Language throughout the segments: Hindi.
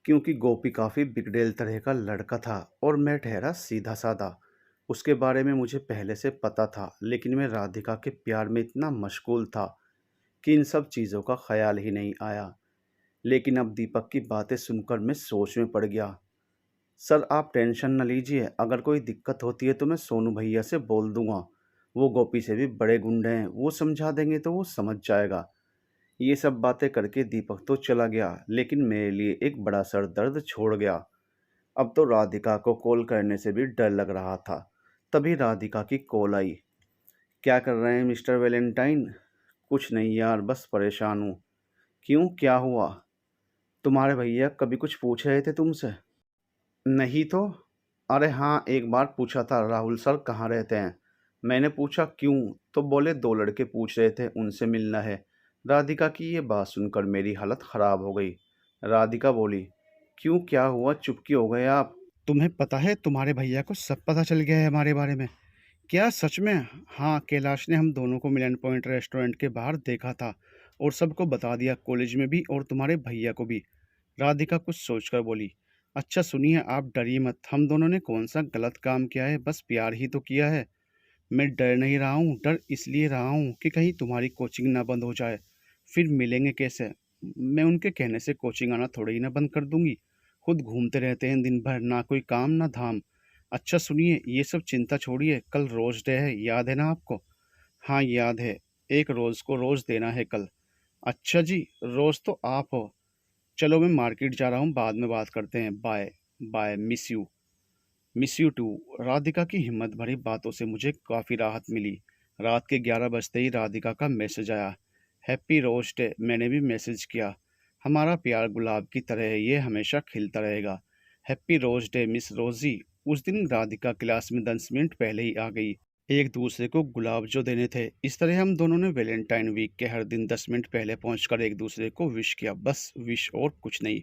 क्योंकि गोपी काफ़ी बिगड़ेल तरह का लड़का था और मैं ठहरा सीधा-साधा। उसके बारे में मुझे पहले से पता था, लेकिन मैं राधिका के प्यार में इतना मशगूल था कि इन सब चीज़ों का ख़्याल ही नहीं आया। लेकिन अब दीपक की बातें सुनकर मैं सोच में पड़ गया। सर, आप टेंशन न लीजिए, अगर कोई दिक्कत होती है तो मैं सोनू भैया से बोल दूँगा। वो गोपी से भी बड़े गुंडे हैं, वो समझा देंगे तो वो समझ जाएगा। ये सब बातें करके दीपक तो चला गया, लेकिन मेरे लिए एक बड़ा सर दर्द छोड़ गया। अब तो राधिका को कॉल करने से भी डर लग रहा था। तभी राधिका की कॉल आई। क्या कर रहे हैं मिस्टर वैलेंटाइन? कुछ नहीं यार, बस परेशान हूँ। क्यों, क्या हुआ? तुम्हारे भैया कभी कुछ पूछ रहे थे तुमसे? नहीं तो। अरे हाँ, एक बार पूछा था, राहुल सर कहाँ रहते हैं। मैंने पूछा क्यों, तो बोले दो लड़के पूछ रहे थे, उनसे मिलना है। राधिका की ये बात सुनकर मेरी हालत ख़राब हो गई। राधिका बोली, क्यों, क्या हुआ, चुप क्यों हो गए आप? तुम्हें पता है तुम्हारे भैया को सब पता चल गया है हमारे बारे में? क्या सच में? हाँ, कैलाश ने हम दोनों को मिलन पॉइंट रेस्टोरेंट के बाहर देखा था और सबको बता दिया, कॉलेज में भी और तुम्हारे भैया को भी। राधिका कुछ सोचकर बोली, अच्छा सुनिए, आप डरिए मत, हम दोनों ने कौन सा गलत काम किया है, बस प्यार ही तो किया है। मैं डर नहीं रहा हूँ, डर इसलिए रहा हूँ कि कहीं तुम्हारी कोचिंग ना बंद हो जाए, फिर मिलेंगे कैसे? मैं उनके कहने से कोचिंग आना थोड़ी ही ना बंद कर दूंगी। खुद घूमते रहते हैं दिन भर, ना कोई काम ना धाम। अच्छा सुनिए, ये सब चिंता छोड़िए, कल रोज डे है, याद है ना आपको? हाँ याद है, एक रोज को रोज देना है कल। अच्छा जी, रोज तो आप हो। चलो मैं मार्केट जा रहा हूँ, बाद में बात करते हैं, bye. Bye, miss you. Miss you too. Radhika की हिम्मत भरी बातों से मुझे काफ़ी राहत मिली। रात के 11 बजते ही राधिका का मैसेज आया। Happy rose day. मैंने भी मैसेज किया, हमारा प्यार गुलाब की तरह है, ये हमेशा खिलता रहेगा। Happy rose day miss Rosie. उस दिन राधिका क्लास में 10 मिनट पहले ही आ गई। एक दूसरे को गुलाब जो देने थे, इस तरह हम दोनों ने वैलेंटाइन वीक के हर दिन 10 मिनट पहले पहुंचकर एक दूसरे को विश किया, बस विश और कुछ नहीं।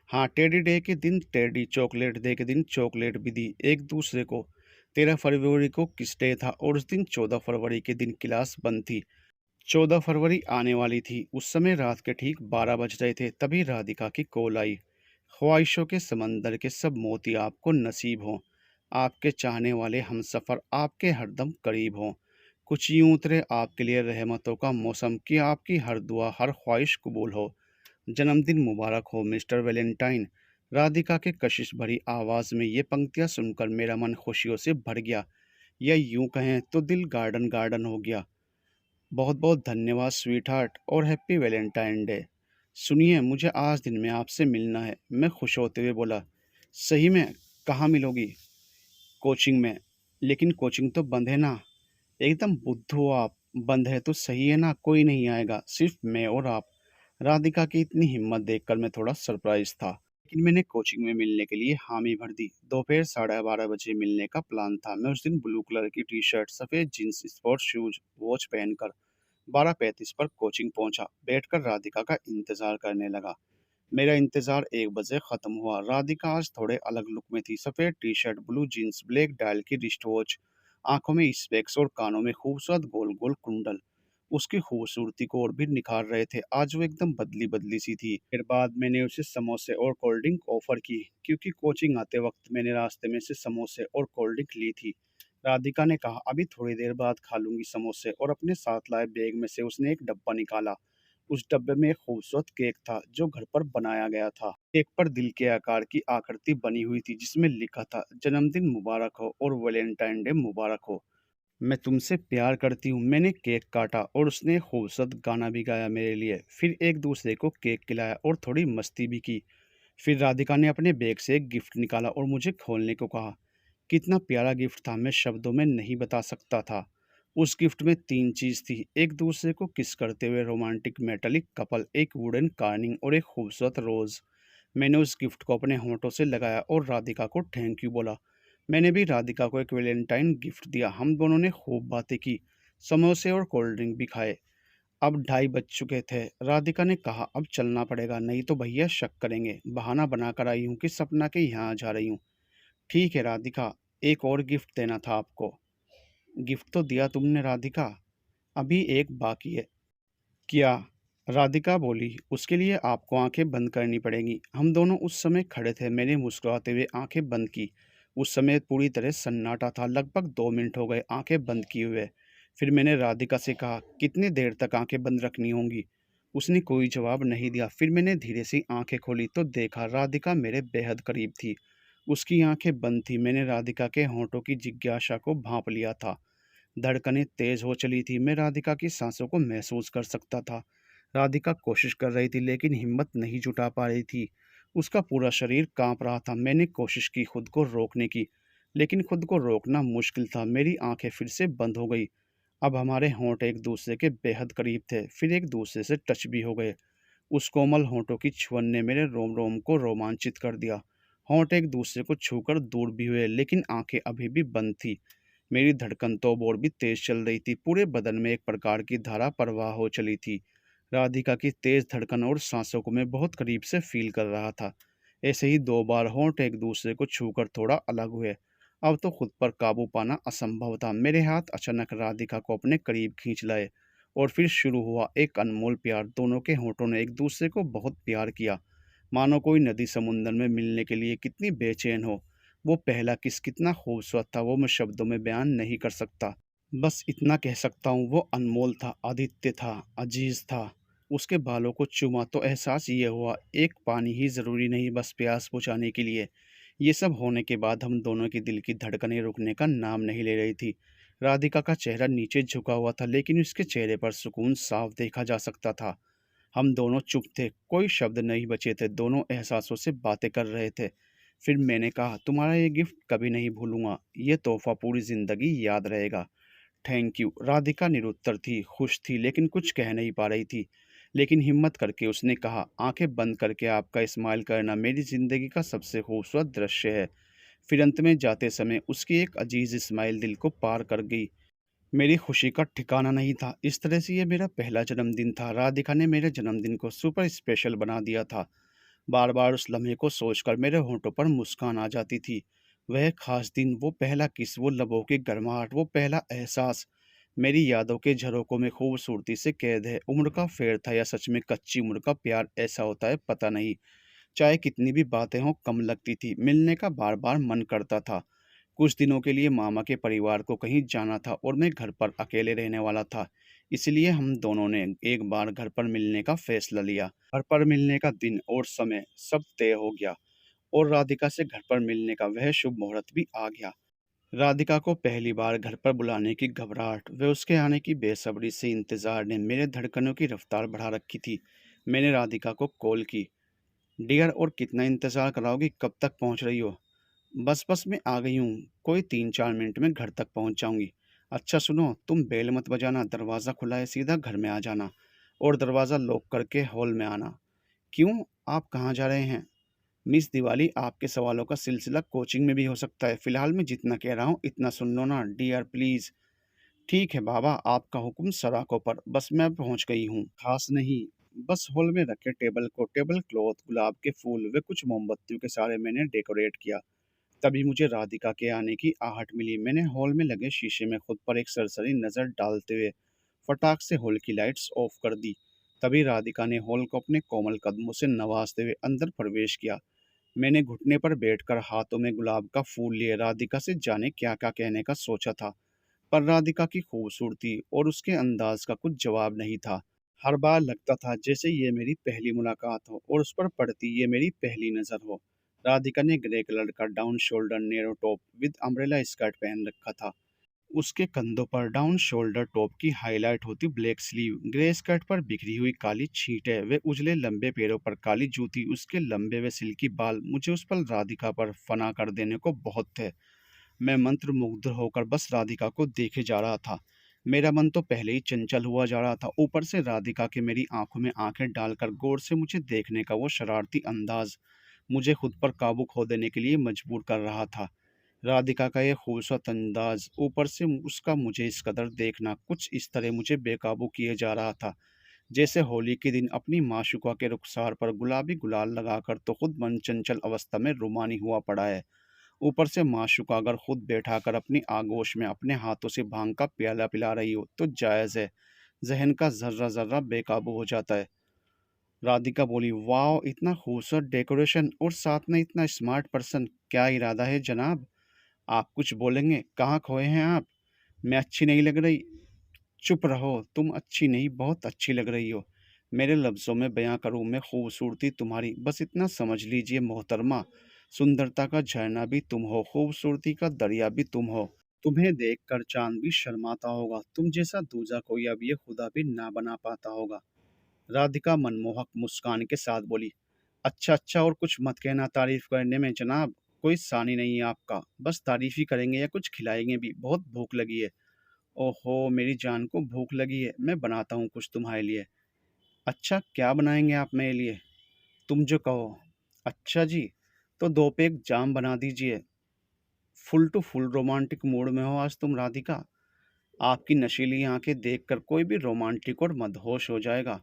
हाँ, टेडी डे के दिन टेडी, चॉकलेट डे के दिन चॉकलेट भी दी एक दूसरे को। 13 फरवरी को किस डे था और उस दिन 14 फरवरी के दिन क्लास बंद थी। 14 फरवरी आने वाली थी, उस समय रात के ठीक 12 बज रहे थे, तभी राधिका की कॉल आई। ख्वाहिशों के समंदर के सब मोती आपको नसीब हों, आपके चाहने वाले हमसफ़र आपके हरदम करीब हों। कुछ यूं उतरे आपके लिए रहमतों का मौसम, कि आपकी हर दुआ हर ख्वाहिश कबूल हो। जन्मदिन मुबारक हो मिस्टर वैलेंटाइन। राधिका के कशिश भरी आवाज़ में ये पंक्तियां सुनकर मेरा मन खुशियों से भर गया, या यूं कहें तो दिल गार्डन गार्डन हो गया। बहुत बहुत धन्यवाद स्वीट हार्ट, और हैप्पी वैलेंटाइन डे। सुनिए, मुझे आज दिन में आपसे मिलना है, मैं खुश होते हुए बोला। सही में? कहाँ मिलोगी? कोचिंग में। लेकिन कोचिंग तो बंद है ना? एकदम बुद्धू हो आप, बंद है तो सही है ना, कोई नहीं आएगा, सिर्फ मैं और आप। राधिका की इतनी हिम्मत देखकर मैं थोड़ा सरप्राइज था, लेकिन मैंने कोचिंग में मिलने के लिए हामी भर दी। दोपहर 12:30 बजे मिलने का प्लान था। मैं उस दिन ब्लू कलर की टी शर्ट, सफ़ेद जींस, स्पोर्ट्स शूज, वॉच पहनकर 12:35 पर कोचिंग पहुंचा। बैठकर राधिका का इंतजार करने लगा। मेरा इंतजार 1 बजे खत्म हुआ। राधिका आज थोड़े अलग लुक में थी। सफ़ेद T-shirt, blue jeans, black dial की रिस्ट वॉच, आंखों में स्पेक्स और कानों में खूबसूरत गोल गोल कुंडल उसकी खूबसूरती को और भी निखार रहे थे। आज वो एकदम बदली बदली सी थी। फिर बाद मैंने उसे समोसे और कोल्ड ड्रिंक ऑफर की, क्योंकि कोचिंग आते वक्त मैंने रास्ते में से समोसे और कोल्ड ड्रिंक ली थी। राधिका ने कहा, अभी थोड़ी देर बाद खा लूंगी समोसे, और अपने साथ लाए बैग में से उसने एक डब्बा निकाला। उस डब्बे में एक खूबसूरत केक था जो घर पर बनाया गया था। केक पर दिल के आकार की आकृति बनी हुई थी, जिसमें लिखा था, जन्मदिन मुबारक हो और वैलेंटाइन डे मुबारक हो, मैं तुमसे प्यार करती हूँ। मैंने केक काटा और उसने एक खूबसूरत गाना भी गाया मेरे लिए। फिर एक दूसरे को केक खिलाया और थोड़ी मस्ती भी की। फिर राधिका ने अपने बैग से एक गिफ्ट निकाला और मुझे खोलने को कहा। कितना प्यारा गिफ्ट था, मैं शब्दों में नहीं बता सकता था। उस गिफ्ट में 3 चीज़ थी, एक दूसरे को किस करते हुए रोमांटिक मेटालिक कपल, एक वुडन कार्निंग और एक खूबसूरत रोज़। मैंने उस गिफ्ट को अपने होंठों से लगाया और राधिका को थैंक यू बोला। मैंने भी राधिका को एक वैलेंटाइन गिफ्ट दिया। हम दोनों ने खूब बातें की, समोसे और कोल्ड ड्रिंक भी खाए। अब 2:30 बज चुके थे। राधिका ने कहा, अब चलना पड़ेगा, नहीं तो भैया शक करेंगे। बहाना बनाकर आई हूँ कि सपना के यहाँ जा रही हूँ। ठीक है राधिका, एक और गिफ्ट देना था आपको। गिफ्ट तो दिया तुमने राधिका, अभी एक बाकी है। क्या? राधिका बोली, उसके लिए आपको आंखें बंद करनी पड़ेंगी। हम दोनों उस समय खड़े थे। मैंने मुस्कुराते हुए आंखें बंद की। उस समय पूरी तरह सन्नाटा था। लगभग 2 मिनट हो गए आंखें बंद किए हुए। फिर मैंने राधिका से कहा, कितनी देर तक आंखें बंद रखनी होंगी? उसने कोई जवाब नहीं दिया। फिर मैंने धीरे से आंखें खोली तो देखा राधिका मेरे बेहद करीब थी। उसकी आंखें बंद थी। मैंने राधिका के होंठों की जिज्ञासा को भांप लिया था। धड़कनें तेज हो चली थी। मैं राधिका की सांसों को महसूस कर सकता था। राधिका कोशिश कर रही थी लेकिन हिम्मत नहीं जुटा पा रही थी। उसका पूरा शरीर कांप रहा था। मैंने कोशिश की खुद को रोकने की, लेकिन खुद को रोकना मुश्किल था। मेरी आंखें फिर से बंद हो गई। अब हमारे होंठ एक दूसरे के बेहद करीब थे, फिर एक दूसरे से टच भी हो गए। उस कोमल होंठों की छुअन ने मेरे रोम रोम को रोमांचित कर दिया। होंठ एक दूसरे को छूकर दूर भी हुए, लेकिन आंखें अभी भी बंद थी। मेरी धड़कन तो और भी तेज चल रही थी। पूरे बदन में एक प्रकार की धारा प्रवाह हो चली थी। राधिका की तेज धड़कन और सांसों को मैं बहुत करीब से फील कर रहा था। ऐसे ही 2 बार होंठ एक दूसरे को छूकर थोड़ा अलग हुए। अब तो खुद पर काबू पाना असंभव था। मेरे हाथ अचानक राधिका को अपने करीब खींच लाए और फिर शुरू हुआ एक अनमोल प्यार। दोनों के होंठों ने एक दूसरे को बहुत प्यार किया, मानो कोई नदी समुंदर में मिलने के लिए कितनी बेचैन हो। वो पहला किस कितना खूबसूरत था, वो मैं शब्दों में बयान नहीं कर सकता। बस इतना कह सकता हूँ, वो अनमोल था, अद्वितीय था, अजीज था। उसके बालों को चूमा तो एहसास ये हुआ, एक पानी ही ज़रूरी नहीं बस प्यास बुझाने के लिए। ये सब होने के बाद हम दोनों की दिल की धड़कनें रुकने का नाम नहीं ले रही थी। राधिका का चेहरा नीचे झुका हुआ था, लेकिन उसके चेहरे पर सुकून साफ देखा जा सकता था। हम दोनों चुप थे, कोई शब्द नहीं बचे थे, दोनों एहसासों से बातें कर रहे थे। फिर मैंने कहा, तुम्हारा ये गिफ्ट कभी नहीं भूलूंगा, ये तोहफा पूरी जिंदगी याद रहेगा। Thank you. राधिका निरुत्तर थी, खुश थी, लेकिन कुछ कह नहीं पा रही थी। लेकिन हिम्मत करके उसने कहा, आंखें बंद करके आपका स्माइल करना मेरी जिंदगी का सबसे खूबसूरत दृश्य है। फिर अंत में जाते समय उसकी एक अजीज स्माइल दिल को पार कर गई। मेरी खुशी का ठिकाना नहीं था। इस तरह से ये मेरा पहला जन्मदिन था। राधिका ने मेरे जन्मदिन को सुपर स्पेशल बना दिया था। बार बार उस लम्हे को सोचकर मेरे होंठों पर मुस्कान आ जाती थी। वह खास दिन, वो पहला किस, वो लबों की गर्माहट, वो पहला एहसास मेरी यादों के झरोकों में खूबसूरती से कैद है। उम्र का फेर था या सच में कच्ची उम्र का प्यार ऐसा होता है, पता नहीं। चाहे कितनी भी बातें हों, कम लगती थी। मिलने का बार बार मन करता था। कुछ दिनों के लिए मामा के परिवार को कहीं जाना था और मैं घर पर अकेले रहने वाला था। इसलिए हम दोनों ने एक बार घर पर मिलने का फैसला लिया। घर पर मिलने का दिन और समय सब तय हो गया और राधिका से घर पर मिलने का वह शुभ मुहूर्त भी आ गया। राधिका को पहली बार घर पर बुलाने की घबराहट व उसके आने की बेसब्री से इंतजार ने मेरे धड़कनों की रफ्तार बढ़ा रखी थी। मैंने राधिका को कॉल की। डियर, और कितना इंतज़ार कराओगी? कब तक पहुंच रही हो? बस बस मैं आ गई हूँ, कोई 3-4 मिनट में घर तक पहुँच जाऊँगी। अच्छा सुनो, तुम बेल मत बजाना, दरवाज़ा खुला है, सीधा घर में आ जाना और दरवाज़ा लॉक करके हॉल में आना। क्यों, आप कहाँ जा रहे हैं? मिस दिवाली, आपके सवालों का सिलसिला कोचिंग में भी हो सकता है। फ़िलहाल मैं जितना कह रहा हूँ इतना सुन लो ना डियर प्लीज़। ठीक है बाबा, आपका हुक्म सराखों पर, बस मैं पहुँच गई हूँ। खास नहीं, बस हॉल में रखे टेबल क्लॉथ, गुलाब के फूल व कुछ मोमबत्तियों के सारे मैंने डेकोरेट किया। तभी मुझे राधिका के आने की आहट मिली। मैंने हॉल में लगे शीशे में खुद पर एक सरसरी नज़र डालते हुए फटाक से हॉल की लाइट्स ऑफ कर दी। तभी राधिका ने हॉल को अपने कोमल कदमों से नवाजते हुए अंदर प्रवेश किया। मैंने घुटने पर बैठकर हाथों में गुलाब का फूल लिए राधिका से जाने क्या क्या कहने का सोचा था, पर राधिका की खूबसूरती और उसके अंदाज का कुछ जवाब नहीं था। हर बार लगता था जैसे ये मेरी पहली मुलाकात हो और उस पर पड़ती ये मेरी पहली नज़र हो। राधिका ने ग्रे कलर का down shoulder narrow top with umbrella skirt पहन रखा था। उसके कंधों पर डाउन शोल्डर टॉप की हाईलाइट होती ब्लैक स्लीव, ग्रे स्कर्ट पर बिखरी हुई काली छींटे वे उजले लंबे पैरों पर काली जूती, उसके लंबे व सिल्की बाल मुझे उस पर राधिका पर फना कर देने को बहुत थे। मैं मंत्रमुग्ध होकर बस राधिका को देखे जा रहा था। मेरा मन तो पहले ही चंचल हुआ जा रहा था, ऊपर से राधिका के मेरी आंखों में आंखें डालकर गौर से मुझे देखने का वो शरारती अंदाज मुझे खुद पर काबू खो देने के लिए मजबूर कर रहा था। राधिका का ये खूबसूरत अंदाज, ऊपर से उसका मुझे इस कदर देखना, कुछ इस तरह मुझे बेकाबू किए जा रहा था जैसे होली के दिन अपनी माशुका के रुखसार पर गुलाबी गुलाल लगाकर तो खुद मन चंचल अवस्था में रुमानी हुआ पड़ा है। ऊपर से माशुका अगर खुद बैठाकर अपनी आगोश में अपने हाथों से भांग का प्याला पिला रही हो तो जायज़ है, जहन का जर्रा जर्रा बेकाबू हो जाता है। राधिका बोली, वाह, इतना खूबसूरत डेकोरेशन और साथ में इतना स्मार्ट पर्सन, क्या इरादा है जनाब? आप कुछ बोलेंगे? कहाँ खोए हैं आप? मैं अच्छी नहीं लग रही? चुप रहो, तुम अच्छी नहीं, बहुत अच्छी लग रही हो। मेरे लफ्ज़ों में बयां करूं मैं खूबसूरती तुम्हारी, बस इतना समझ लीजिए मोहतरमा, सुंदरता का झरना भी तुम हो, खूबसूरती का दरिया भी तुम हो। तुम्हें देखकर चांद भी शर्माता होगा, तुम जैसा दूजा कोई अब ये खुदा भी ना बना पाता होगा। राधिका मनमोहक मुस्कान के साथ बोली, अच्छा अच्छा, और कुछ मत कहना तारीफ करने में जनाब, कोई सानी नहीं है आपका, बस तारीफ ही करेंगे या कुछ खिलाएंगे भी, बहुत भूख लगी है। ओहो, मेरी जान को भूख लगी है, मैं बनाता हूँ कुछ तुम्हारे लिए। अच्छा, क्या बनाएंगे आप मेरे लिए? तुम जो कहो। अच्छा जी, तो 2 पैक जाम बना दीजिए। Full to full romantic mood में हो आज तुम राधिका। आपकी नशीली आंखें देखकर कोई भी रोमांटिक और मदहोश हो जाएगा।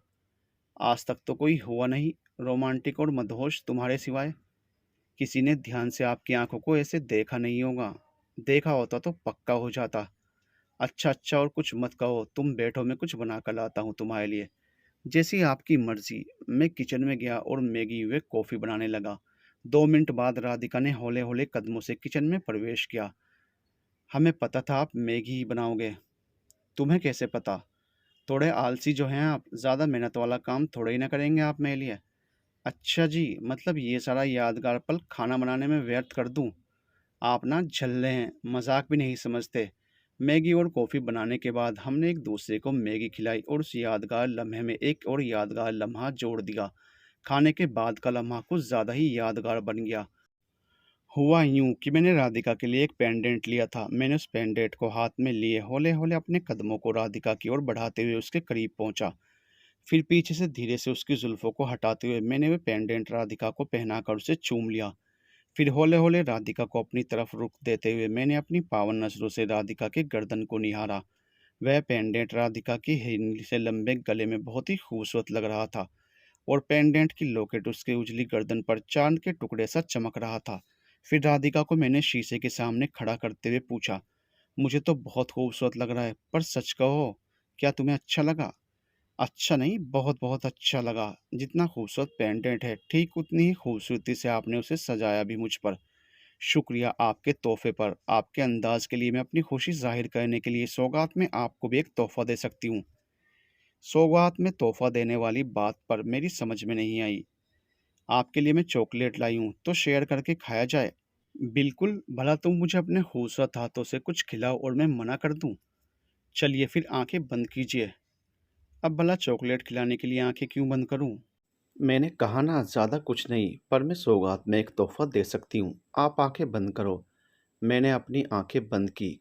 आज तक तो कोई हुआ नहीं रोमांटिक और मदहोश तुम्हारे सिवाय। किसी ने ध्यान से आपकी आंखों को ऐसे देखा नहीं होगा। देखा होता तो पक्का हो जाता। अच्छा अच्छा, और कुछ मत कहो, तुम बैठो, मैं कुछ बना कर लाता हूँ तुम्हारे लिए। जैसी आपकी मर्जी। मैं किचन में गया और मैगी हुए कॉफ़ी बनाने लगा। 2 मिनट बाद राधिका ने हौले हौले कदमों से किचन में प्रवेश किया। हमें पता था आप मैगी ही बनाओगे। तुम्हें कैसे पता? थोड़े आलसी जो हैं आप, ज़्यादा मेहनत वाला काम थोड़े ही ना करेंगे आप मेरे लिए। अच्छा जी, मतलब ये सारा यादगार पल खाना बनाने में व्यर्थ कर दूं? आप ना झल्ले हैं, मजाक भी नहीं समझते। मैगी और कॉफ़ी बनाने के बाद हमने एक दूसरे को मैगी खिलाई और उस यादगार लम्हे में एक और यादगार लम्हा जोड़ दिया। खाने के बाद का लम्हा कुछ ज़्यादा ही यादगार बन गया। हुआ यूं कि मैंने राधिका के लिए एक पेंडेंट लिया था। मैंने उस पेंडेंट को हाथ में लिए हौले हौले अपने कदमों को राधिका की ओर बढ़ाते हुए उसके करीब पहुंचा। फिर पीछे से धीरे से उसकी जुल्फों को हटाते हुए मैंने वह पेंडेंट राधिका को पहनाकर उसे चूम लिया। फिर हौले हौले राधिका को अपनी तरफ रुख देते हुए मैंने अपनी पावन नजरों से राधिका के गर्दन को निहारा। वह पेंडेंट राधिका की हिरनी से लंबे गले में बहुत ही खूबसूरत लग रहा था और पेंडेंट की लॉकेट उसके उजली गर्दन पर चांद के टुकड़े सा चमक रहा था। फिर राधिका को मैंने शीशे के सामने खड़ा करते हुए पूछा, मुझे तो बहुत खूबसूरत लग रहा है, पर सच कहो, क्या तुम्हें अच्छा लगा? अच्छा नहीं, बहुत बहुत अच्छा लगा। जितना खूबसूरत पेंडेंट है, ठीक उतनी ही खूबसूरती से आपने उसे सजाया भी मुझ पर। शुक्रिया आपके तोहफे पर। आपके अंदाज के लिए मैं अपनी खुशी जाहिर करने के लिए सौगात में आपको भी एक तोहफा दे सकती हूँ। सौगात में तोहफा देने वाली बात पर मेरी समझ में नहीं आई। आपके लिए मैं चॉकलेट लाई हूँ, तो शेयर करके खाया जाए। बिल्कुल, भला तुम मुझे अपने खूबसूरत हाथों से कुछ खिलाओ और मैं मना कर दूँ? चलिए फिर आंखें बंद कीजिए। अब भला चॉकलेट खिलाने के लिए आंखें क्यों बंद करूँ? मैंने कहा ना, ज़्यादा कुछ नहीं, पर मैं सौगात में एक तोहफा दे सकती हूँ। आप आंखें बंद करो। मैंने अपनी आंखें बंद की।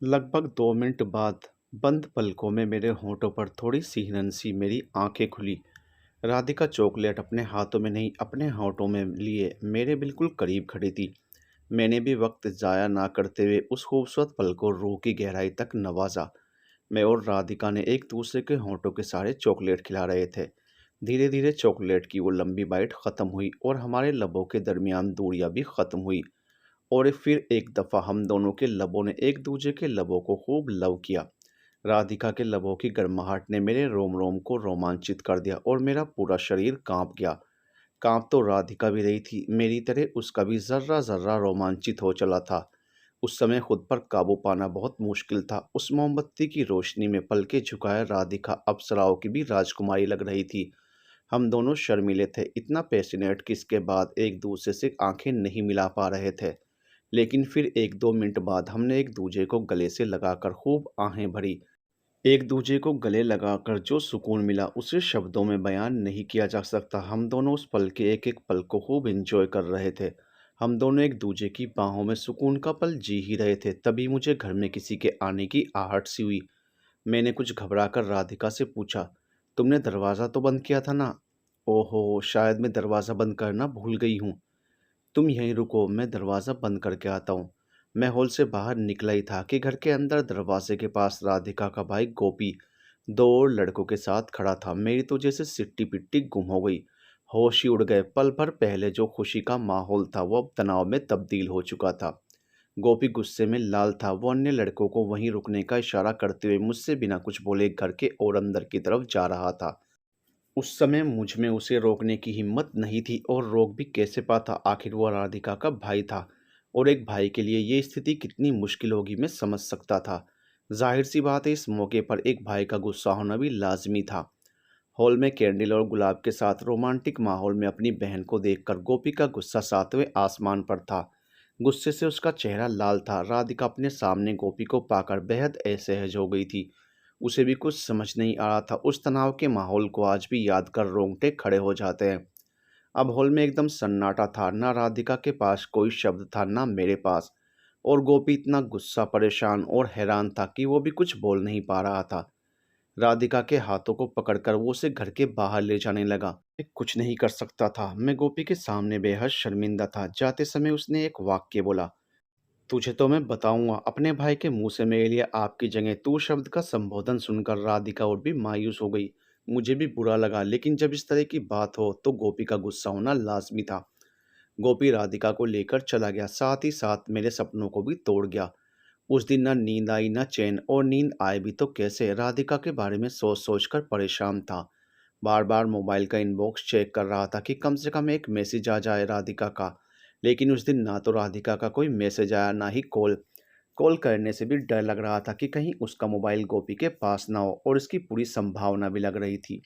लगभग 2 मिनट बाद बंद पलकों में मेरे होंठों पर थोड़ी सी हिरन सी मेरी आंखें खुली। राधिका चॉकलेट अपने हाथों में नहीं, अपने होंठों में लिए मेरे बिल्कुल करीब खड़ी थी। मैंने भी वक्त ज़ाया ना करते हुए उस खूबसूरत पल को रूह की गहराई तक नवाजा। मैं और राधिका ने एक दूसरे के होंठों के सारे चॉकलेट खिला रहे थे। धीरे धीरे चॉकलेट की वो लंबी बाइट ख़त्म हुई और हमारे लबों के दरमियान दूरियां भी ख़त्म हुई। और फिर एक दफ़ा हम दोनों के लबों ने एक दूसरे के लबों को खूब लव किया। राधिका के लबों की गर्माहट ने मेरे रोम रोम को रोमांचित कर दिया और मेरा पूरा शरीर कांप गया। कांप तो राधिका भी रही थी, मेरी तरह उसका भी ज़र्रा ज़र्रा रोमांचित हो चला था। उस समय खुद पर काबू पाना बहुत मुश्किल था। उस मोमबत्ती की रोशनी में पलके झुकाए राधिका अप्सराओं की भी राजकुमारी लग रही थी। हम दोनों शर्मीले थे, इतना पैशनेट कि इसके बाद एक दूसरे से आंखें नहीं मिला पा रहे थे। लेकिन फिर 1-2 मिनट बाद हमने एक दूजे को गले से लगाकर खूब आहें भरी। एक दूजे को गले लगाकर जो सुकून मिला उसे शब्दों में बयान नहीं किया जा सकता। हम दोनों उस पल के एक-एक पल को खूब एन्जॉय कर रहे थे। हम दोनों एक दूजे की बाहों में सुकून का पल जी ही रहे थे। तभी मुझे घर में किसी के आने की आहट सी हुई। मैंने कुछ घबराकर राधिका से पूछा, तुमने दरवाज़ा तो बंद किया था ना? ओहो! शायद मैं दरवाज़ा बंद करना भूल गई हूँ। तुम यहीं रुको, मैं दरवाज़ा बंद करके आता हूँ। मैं हॉल से बाहर निकला ही था कि घर के अंदर दरवाजे के पास राधिका का भाई गोपी 2 और लड़कों के साथ खड़ा था। मेरी तो जैसे सिट्टी-पिट्टी गुम हो गई। होश ही उड़ गए। पल भर पहले जो खुशी का माहौल था वो अब तनाव में तब्दील हो चुका था। गोपी गुस्से में लाल था। वो अन्य लड़कों को वहीं रुकने का इशारा करते हुए मुझसे बिना कुछ बोले घर के और अंदर की तरफ जा रहा था। उस समय मुझ में उसे रोकने की हिम्मत नहीं थी और रोक भी कैसे पाता, आखिर वो राधिका का भाई था और एक भाई के लिए ये स्थिति कितनी मुश्किल होगी मैं समझ सकता था। जाहिर सी बात है, इस मौके पर एक भाई का गुस्सा होना भी लाजमी था। हॉल में कैंडल और गुलाब के साथ रोमांटिक माहौल में अपनी बहन को देखकर गोपी का गुस्सा सातवें आसमान पर था। गुस्से से उसका चेहरा लाल था। राधिका अपने सामने गोपी को पाकर बेहद असहज हो गई थी। उसे भी कुछ समझ नहीं आ रहा था। उस तनाव के माहौल को आज भी याद कर रोंगटे खड़े हो जाते हैं। अब हॉल में एकदम सन्नाटा था। ना राधिका के पास कोई शब्द था, ना मेरे पास। और गोपी इतना गुस्सा, परेशान और हैरान था कि वो भी कुछ बोल नहीं पा रहा था। राधिका के हाथों को पकड़कर वो उसे घर के बाहर ले जाने लगा। मैं कुछ नहीं कर सकता था। मैं गोपी के सामने बेहद शर्मिंदा था। जाते समय उसने एक वाक्य बोला, तुझे तो मैं बताऊंगा। अपने भाई के मुंह से मेरे लिए आपकी जगह तू शब्द का संबोधन सुनकर राधिका और भी मायूस हो गई। मुझे भी बुरा लगा, लेकिन जब इस तरह की बात हो तो गोपी का गुस्सा होना लाजमी था। गोपी राधिका को लेकर चला गया, साथ ही साथ मेरे सपनों को भी तोड़ गया। उस दिन ना नींद आई, ना चैन, और नींद आए भी तो कैसे। राधिका के बारे में सोच सोच कर परेशान था। बार बार मोबाइल का इनबॉक्स चेक कर रहा था कि कम से कम एक मैसेज आ जाए राधिका का। लेकिन उस दिन ना तो राधिका का कोई मैसेज आया, ना ही कॉल। कॉल करने से भी डर लग रहा था कि कहीं उसका मोबाइल गोपी के पास ना हो, और इसकी पूरी संभावना भी लग रही थी।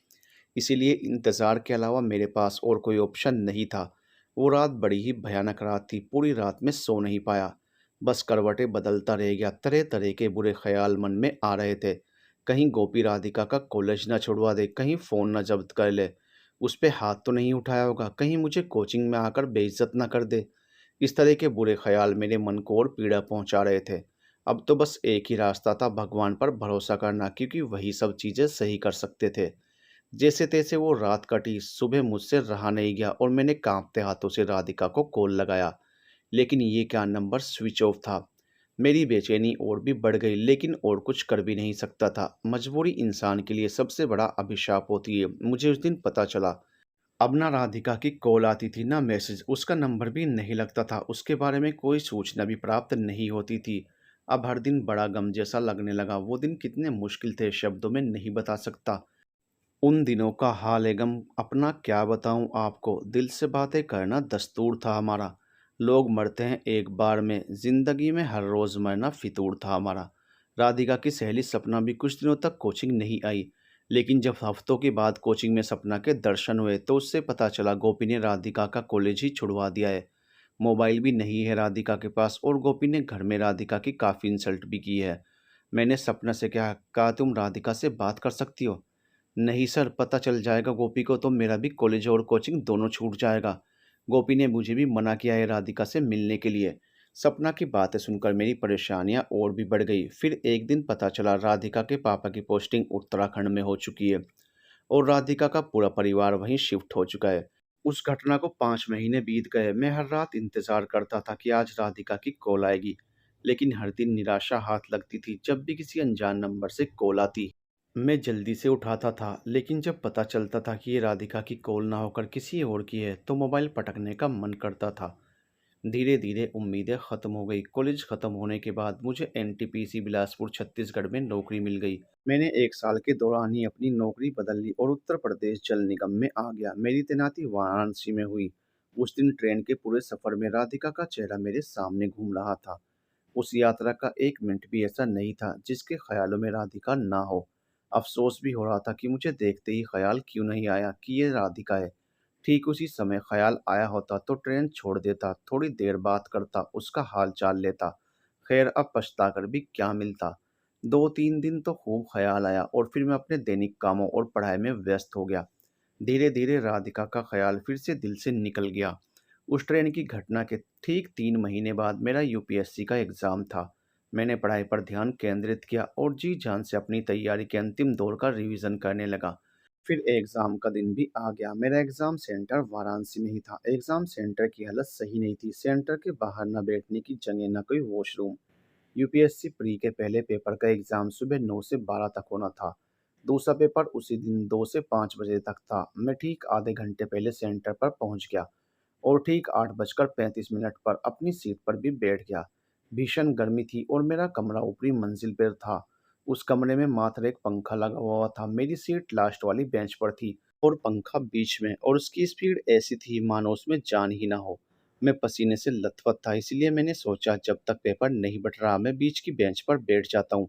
इसीलिए इंतज़ार के अलावा मेरे पास और कोई ऑप्शन नहीं था। वो रात बड़ी ही भयानक रात थी। पूरी रात में सो नहीं पाया। बस करवटें बदलता रह गया। तरह तरह के बुरे ख्याल मन में आ रहे थे। कहीं गोपी राधिका का कॉलेज ना छुड़वा दे, कहीं फ़ोन ना जब्त कर ले, उस पे हाथ तो नहीं उठाया होगा, कहीं मुझे कोचिंग में आकर बेइज्जत ना कर दे। इस तरह के बुरे ख्याल मेरे मन को और पीड़ा पहुंचा रहे थे। अब तो बस एक ही रास्ता था, भगवान पर भरोसा करना, क्योंकि वही सब चीज़ें सही कर सकते थे। जैसे-तैसे वो रात कटी। सुबह मुझसे रहा नहीं गया और मैंने काँपते हाथों से राधिका को कॉल लगाया। लेकिन ये क्या, नंबर स्विच ऑफ था। मेरी बेचैनी और भी बढ़ गई, लेकिन और कुछ कर भी नहीं सकता था। मजबूरी इंसान के लिए सबसे बड़ा अभिशाप होती है, मुझे उस दिन पता चला। अब ना राधिका की कॉल आती थी, ना मैसेज। उसका नंबर भी नहीं लगता था। उसके बारे में कोई सूचना भी प्राप्त नहीं होती थी। अब हर दिन बड़ा गम जैसा लगने लगा। वो दिन कितने मुश्किल थे, शब्दों में नहीं बता सकता। उन दिनों का हाल गम अपना क्या बताऊं आपको। दिल से बातें करना दस्तूर था हमारा। लोग मरते हैं एक बार में, जिंदगी में हर रोज मरना फितूर था हमारा। राधिका की सहेली सपना भी कुछ दिनों तक कोचिंग नहीं आई। लेकिन जब हफ्तों के बाद कोचिंग में सपना के दर्शन हुए तो उससे पता चला गोपी ने राधिका का कॉलेज ही छुड़वा दिया है। मोबाइल भी नहीं है राधिका के पास, और गोपी ने घर में राधिका की काफ़ी इंसल्ट भी की है। मैंने सपना से कहा तुम राधिका से बात कर सकती हो। नहीं सर, पता चल जाएगा गोपी को तो मेरा भी कॉलेज और कोचिंग दोनों छूट जाएगा। गोपी ने मुझे भी मना किया है राधिका से मिलने के लिए। सपना की बातें सुनकर मेरी परेशानियां और भी बढ़ गई। फिर एक दिन पता चला राधिका के पापा की पोस्टिंग उत्तराखंड में हो चुकी है और राधिका का पूरा परिवार वहीं शिफ्ट हो चुका है। उस घटना को 5 महीने बीत गए। मैं हर रात इंतजार करता था कि आज राधिका की कॉल आएगी, लेकिन हर दिन निराशा हाथ लगती थी। जब भी किसी अनजान नंबर से कॉल आती, मैं जल्दी से उठाता था, लेकिन जब पता चलता था कि ये राधिका की कॉल ना होकर किसी और की है तो मोबाइल पटकने का मन करता था। धीरे धीरे उम्मीदें खत्म हो गई। कॉलेज खत्म होने के बाद मुझे एनटीपीसी बिलासपुर छत्तीसगढ़ में नौकरी मिल गई। मैंने 1 साल के दौरान ही अपनी नौकरी बदल ली और उत्तर प्रदेश जल निगम में आ गया। मेरी तैनाती वाराणसी में हुई। उस दिन ट्रेन के पूरे सफर में राधिका का चेहरा मेरे सामने घूम रहा था। उस यात्रा का एक मिनट भी ऐसा नहीं था जिसके ख्यालों में राधिका ना हो। अफसोस भी हो रहा था कि मुझे देखते ही ख्याल क्यों नहीं आया कि ये राधिका है। ठीक उसी समय ख्याल आया होता तो ट्रेन छोड़ देता, थोड़ी देर बात करता, उसका हाल चाल लेता। खैर, अब पछताकर भी क्या मिलता। 2-3 दिन तो खूब ख्याल आया और फिर मैं अपने दैनिक कामों और पढ़ाई में व्यस्त हो गया। धीरे धीरे राधिका का ख्याल फिर से दिल से निकल गया। उस ट्रेन की घटना के ठीक 3 महीने बाद मेरा यूपीएससी का एग्ज़ाम था। मैंने पढ़ाई पर ध्यान केंद्रित किया और जी जान से अपनी तैयारी के अंतिम दौर का रिवीजन करने लगा। फिर एग्ज़ाम का दिन भी आ गया। मेरा एग्ज़ाम सेंटर वाराणसी में ही था। एग्ज़ाम सेंटर की हालत सही नहीं थी। सेंटर के बाहर न बैठने की जगह, न कोई वॉशरूम। यूपीएससी प्री के पहले पेपर का एग्ज़ाम सुबह 9 से 12 तक होना था। दूसरा पेपर उसी दिन 2 से 5 बजे तक था। मैं ठीक आधे घंटे पहले सेंटर पर पहुंच गया और ठीक 8:35 पर अपनी सीट पर भी बैठ गया। भीषण गर्मी थी और मेरा कमरा ऊपरी मंजिल पर था। उस कमरे में मात्र एक पंखा लगा हुआ था। मेरी सीट लास्ट वाली बेंच पर थी। और पंखा बीच में, और उसकी स्पीड ऐसी थी मानो उसमें जान ही ना हो। मैं पसीने से लथपथ था, इसलिए मैंने सोचा जब तक पेपर नहीं बट रहा मैं बीच की बेंच पर बैठ जाता हूँ।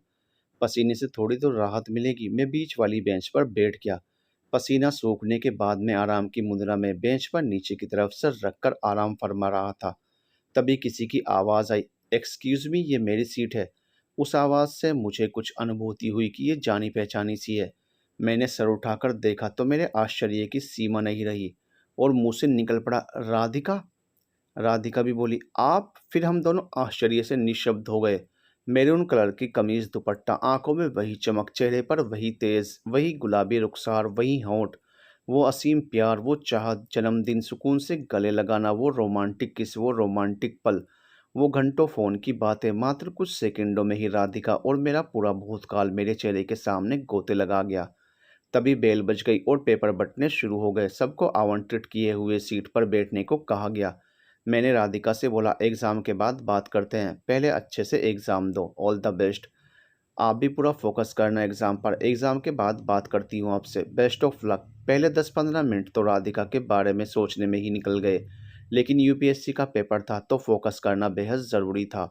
पसीने से थोड़ी तो राहत मिलेगी। मैं बीच वाली बेंच पर बैठ गया। पसीना सूखने के बाद मैं आराम की मुद्रा में बेंच पर नीचे की तरफ सर रखकर आराम फरमा रहा था। तभी किसी की आवाज़ आई, एक्सक्यूज़ मी, ये मेरी सीट है। उस आवाज़ से मुझे कुछ अनुभूति हुई कि ये जानी पहचानी सी है। मैंने सर उठाकर देखा तो मेरे आश्चर्य की सीमा नहीं रही और मुंह से निकल पड़ा, राधिका। राधिका भी बोली, आप? फिर हम दोनों आश्चर्य से निशब्द हो गए। मैरून कलर की कमीज, दुपट्टा, आंखों में वही चमक, चेहरे पर वही तेज, वही गुलाबी रुखसार, वही होंठ, वो असीम प्यार, वो चाहत, जन्मदिन, सुकून से गले लगाना, वो रोमांटिक किस, वो रोमांटिक पल, वो घंटों फोन की बातें। मात्र कुछ सेकंडों में ही राधिका और मेरा पूरा भूतकाल मेरे चेहरे के सामने गोते लगा गया। तभी बेल बज गई और पेपर बंटने शुरू हो गए। सबको आवंटित किए हुए सीट पर बैठने को कहा गया। मैंने राधिका से बोला, एग्ज़ाम के बाद बात करते हैं, पहले अच्छे से एग्ज़ाम दो, ऑल द बेस्ट। आप भी पूरा फोकस करना एग्ज़ाम पर, एग्ज़ाम के बाद बात करती हूँ आपसे, बेस्ट ऑफ लक। पहले 10-15 मिनट तो राधिका के बारे में सोचने में ही निकल गए, लेकिन यूपीएससी का पेपर था तो फोकस करना बेहद ज़रूरी था।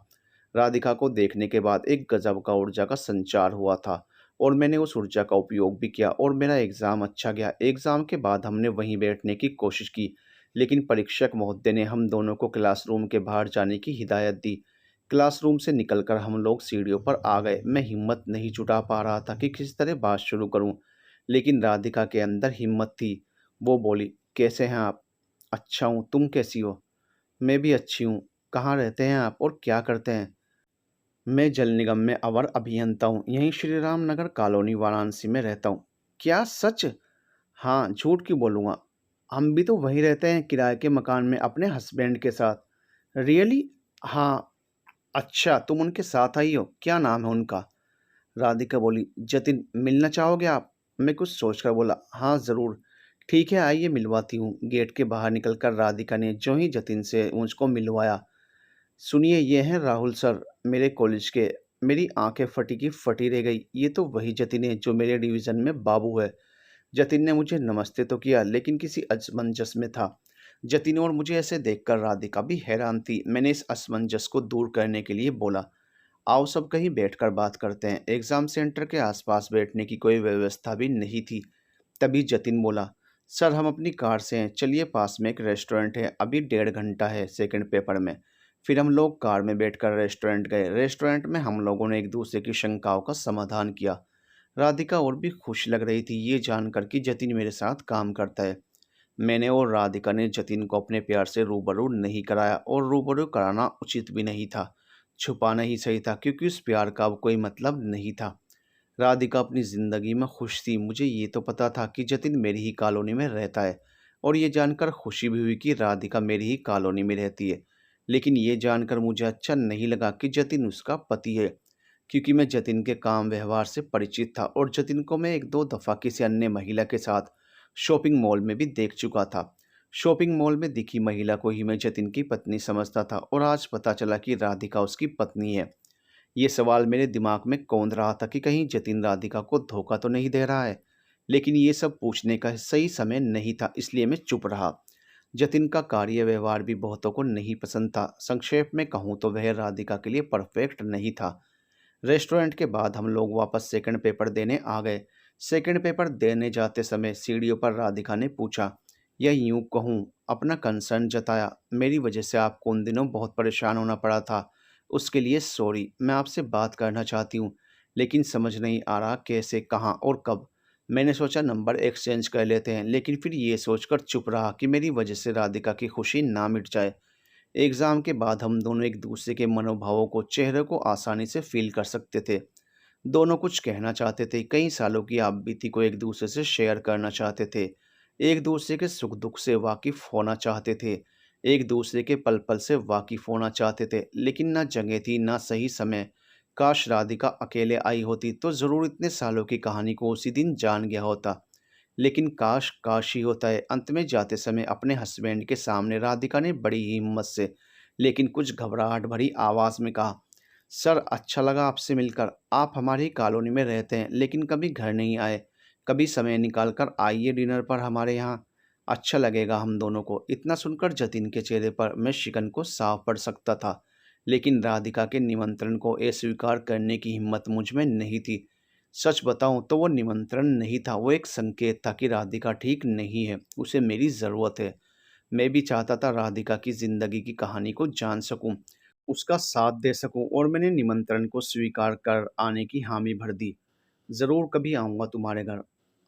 राधिका को देखने के बाद एक गजब का ऊर्जा का संचार हुआ था और मैंने उस ऊर्जा का उपयोग भी किया और मेरा एग्ज़ाम अच्छा गया। एग्ज़ाम के बाद हमने वहीं बैठने की कोशिश की, लेकिन परीक्षक महोदय ने हम दोनों को क्लासरूम के बाहर जाने की हिदायत दी। क्लासरूम से निकलकर हम लोग सीढ़ियों पर आ गए। मैं हिम्मत नहीं जुटा पा रहा था कि किस तरह बात शुरू करूं, लेकिन राधिका के अंदर हिम्मत थी। वो बोली, कैसे हैं आप? अच्छा हूँ, तुम कैसी हो? मैं भी अच्छी हूँ। कहाँ रहते हैं आप और क्या करते हैं? मैं जल निगम में अवर अभियंता हूँ, यहीं श्री राम नगर कॉलोनी वाराणसी में रहता हूँ। क्या सच? हाँ, झूठ क्यों बोलूँगा? हम भी तो वहीं रहते हैं, किराए के मकान में अपने हस्बैंड के साथ। रियली? हाँ। अच्छा, तुम उनके साथ आई हो? क्या नाम है उनका? राधिका बोली, जतिन, मिलना चाहोगे आप? मैं कुछ सोचकर बोला, हाँ ज़रूर। ठीक है, आइए मिलवाती हूँ। गेट के बाहर निकलकर राधिका ने जो ही जतिन से मुझको मिलवाया। सुनिए, ये हैं राहुल सर, मेरे कॉलेज के। मेरी आंखें फटी की फटी रह गई। ये तो वही जतिन है जो मेरे डिवीज़न में बाबू है। जतिन ने मुझे नमस्ते तो किया, लेकिन किसी असमंजस में था। जतिन और मुझे ऐसे देखकर राधिका भी हैरान थी। मैंने इस असमंजस को दूर करने के लिए बोला, आओ सब कहीं बैठकर बात करते हैं। एग्ज़ाम सेंटर के आसपास बैठने की कोई व्यवस्था भी नहीं थी। तभी जतिन बोला, सर हम अपनी कार से हैं, चलिए पास में एक रेस्टोरेंट है, अभी 1.5 घंटा है सेकंड पेपर में। फिर हम लोग कार में बैठकर रेस्टोरेंट गए। रेस्टोरेंट में हम लोगों ने एक दूसरे की शंकाओं का समाधान किया। राधिका और भी खुश लग रही थी ये जानकर कि जतिन मेरे साथ काम करता है। मैंने और राधिका ने जतिन को अपने प्यार से रूबरू नहीं कराया और रूबरू कराना उचित भी नहीं था। छुपाना ही सही था, क्योंकि उस प्यार का अब कोई मतलब नहीं था। राधिका अपनी ज़िंदगी में खुश थी। मुझे ये तो पता था कि जतिन मेरी ही कॉलोनी में रहता है और ये जानकर खुशी भी हुई कि राधिका मेरी ही कॉलोनी में रहती है। लेकिन ये जानकर मुझे अच्छा नहीं लगा कि जतिन उसका पति है, क्योंकि मैं जतिन के काम व्यवहार से परिचित था और जतिन को मैं 1-2 दफ़ा किसी अन्य महिला के साथ शॉपिंग मॉल में भी देख चुका था। शॉपिंग मॉल में दिखी महिला को ही मैं जतिन की पत्नी समझता था और आज पता चला कि राधिका उसकी पत्नी है। ये सवाल मेरे दिमाग में कौंध रहा था कि कहीं जतिन राधिका को धोखा तो नहीं दे रहा है। लेकिन ये सब पूछने का सही समय नहीं था, इसलिए मैं चुप रहा। जतिन का कार्य व्यवहार भी बहुतों को नहीं पसंद था। संक्षेप में कहूँ तो वह राधिका के लिए परफेक्ट नहीं था। रेस्टोरेंट के बाद हम लोग वापस सेकंड पेपर देने आ गए। सेकंड पेपर देने जाते समय सीढ़ियों पर राधिका ने पूछा, या यूं कहूँ अपना कंसर्न जताया, मेरी वजह से आपको उन दिनों बहुत परेशान होना पड़ा था, उसके लिए सॉरी। मैं आपसे बात करना चाहती हूँ, लेकिन समझ नहीं आ रहा कैसे, कहाँ और कब। मैंने सोचा नंबर एक्सचेंज कर लेते हैं, लेकिन फिर ये सोचकर चुप रहा कि मेरी वजह से राधिका की खुशी ना मिट जाए। एग्ज़ाम के बाद हम दोनों एक दूसरे के मनोभावों को, चेहरे को आसानी से फील कर सकते थे। दोनों कुछ कहना चाहते थे, कई सालों की आप बीती को एक दूसरे से शेयर करना चाहते थे, एक दूसरे के सुख दुख से वाकिफ़ होना चाहते थे, एक दूसरे के पल पल से वाकिफ़ होना चाहते थे, लेकिन ना जगह थी ना सही समय। काश राधिका अकेले आई होती तो ज़रूर इतने सालों की कहानी को उसी दिन जान गया होता। लेकिन काश काश ही होता है। अंत में जाते समय अपने हस्बैंड के सामने राधिका ने बड़ी ही हिम्मत से, लेकिन कुछ घबराहट भरी आवाज़ में कहा, सर अच्छा लगा आपसे मिलकर। आप हमारी कॉलोनी में रहते हैं लेकिन कभी घर नहीं आए। कभी समय निकाल कर आइए डिनर पर हमारे यहाँ। अच्छा लगेगा हम दोनों को। इतना सुनकर जतिन के चेहरे पर मैं शिकन को साफ पढ़ सकता था, लेकिन राधिका के निमंत्रण को अस्वीकार करने की हिम्मत मुझ में नहीं थी। सच बताऊं तो वो निमंत्रण नहीं था, वो एक संकेत था कि राधिका ठीक नहीं है, उसे मेरी ज़रूरत है। मैं भी चाहता था राधिका की ज़िंदगी की कहानी को जान सकूं, उसका साथ दे सकूं, और मैंने निमंत्रण को स्वीकार कर आने की हामी भर दी। ज़रूर कभी आऊँगा तुम्हारे घर।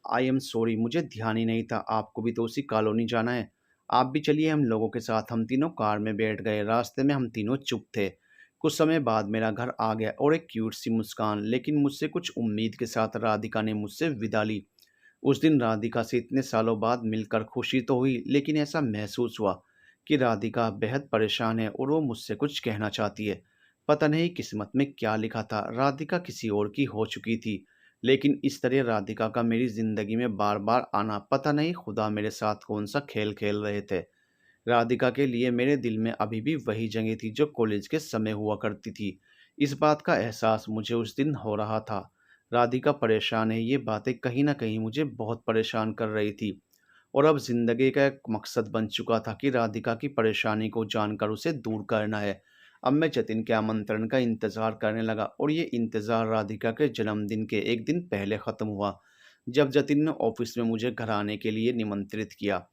आई एम सॉरी, मुझे ध्यान ही नहीं था, आपको भी तो उसी कॉलोनी जाना है। आप भी चलिए हम लोगों के साथ। हम तीनों कार में बैठ गए। रास्ते में हम तीनों चुप थे। कुछ समय बाद मेरा घर आ गया और एक क्यूट सी मुस्कान, लेकिन मुझसे कुछ उम्मीद के साथ राधिका ने मुझसे विदा ली। उस दिन राधिका से इतने सालों बाद मिलकर खुशी तो हुई, लेकिन ऐसा महसूस हुआ कि राधिका बेहद परेशान है और वो मुझसे कुछ कहना चाहती है। पता नहीं किस्मत में क्या लिखा था, राधिका किसी और की हो चुकी थी, लेकिन इस तरह राधिका का मेरी ज़िंदगी में बार बार आना, पता नहीं खुदा मेरे साथ कौन सा खेल खेल रहे थे। राधिका के लिए मेरे दिल में अभी भी वही जगह थी जो कॉलेज के समय हुआ करती थी। इस बात का एहसास मुझे उस दिन हो रहा था। राधिका परेशान है, ये बातें कहीं न कहीं मुझे बहुत परेशान कर रही थी, और अब ज़िंदगी का एक मकसद बन चुका था कि राधिका की परेशानी को जानकर उसे दूर करना है। अब मैं जतिन के आमंत्रण का इंतज़ार करने लगा, और ये इंतज़ार राधिका के जन्मदिन के एक दिन पहले ख़त्म हुआ, जब जतिन ने ऑफ़िस में मुझे घर आने के लिए निमंत्रित किया।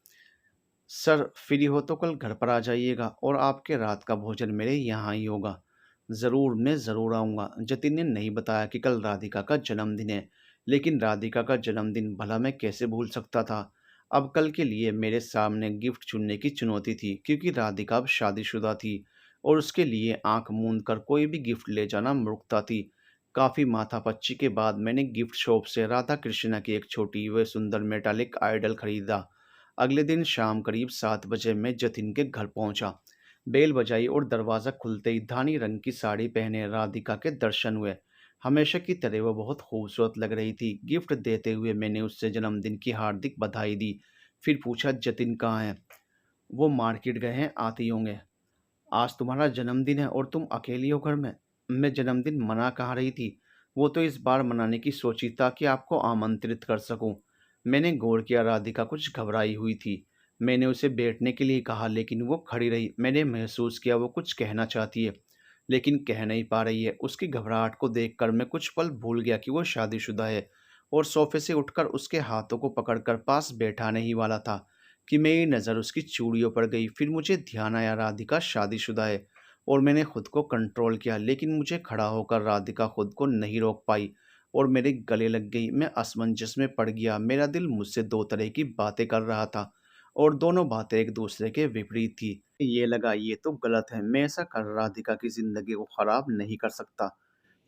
सर, फ्री हो तो कल घर पर आ जाइएगा, और आपके रात का भोजन मेरे यहाँ ही होगा। ज़रूर, मैं ज़रूर आऊँगा। जतिन ने नहीं बताया कि कल राधिका का जन्मदिन है, लेकिन राधिका का जन्मदिन भला मैं कैसे भूल सकता था। अब कल के लिए मेरे सामने गिफ्ट चुनने की चुनौती थी, क्योंकि राधिका अब शादीशुदा थी और उसके लिए आंख मूंद कर कोई भी गिफ्ट ले जाना मूर्खता थी। काफ़ी माथापच्ची के बाद मैंने गिफ्ट शॉप से राधा कृष्णा की एक छोटी व सुंदर मेटालिक आइडल खरीदा। अगले दिन शाम करीब 7 बजे मैं जतिन के घर पहुंचा। बेल बजाई और दरवाज़ा खुलते ही धानी रंग की साड़ी पहने राधिका के दर्शन हुए। हमेशा की तरह वह बहुत खूबसूरत लग रही थी। गिफ्ट देते हुए मैंने उससे जन्मदिन की हार्दिक बधाई दी। फिर पूछा, जतिन कहाँ है? वो मार्केट गए हैं, आते ही होंगे। आज तुम्हारा जन्मदिन है और तुम अकेली हो घर में? मैं जन्मदिन मना कहाँ रही थी। वो तो इस बार मनाने की सोची ताकि आपको आमंत्रित कर सकूं। मैंने गौर किया, राधिका कुछ घबराई हुई थी। मैंने उसे बैठने के लिए कहा, लेकिन वो खड़ी रही। मैंने महसूस किया वो कुछ कहना चाहती है, लेकिन कह नहीं पा रही है। उसकी घबराहट को देखकर मैं कुछ पल भूल गया कि वो शादीशुदा है, और सोफे से उठकर उसके हाथों को पकड़कर पास बैठाने ही वाला था कि मेरी नज़र उसकी चूड़ियों पर गई। फिर मुझे ध्यान आया, राधिका शादीशुदा है, और मैंने खुद को कंट्रोल किया, लेकिन मुझे खड़ा होकर राधिका खुद को नहीं रोक पाई और मेरे गले लग गई। मैं असमंजस में पड़ गया। मेरा दिल मुझसे दो तरह की बातें कर रहा था, और दोनों बातें एक दूसरे के विपरीत थी। ये लगा ये तो गलत है, मैं ऐसा कर राधिका की ज़िंदगी को ख़राब नहीं कर सकता।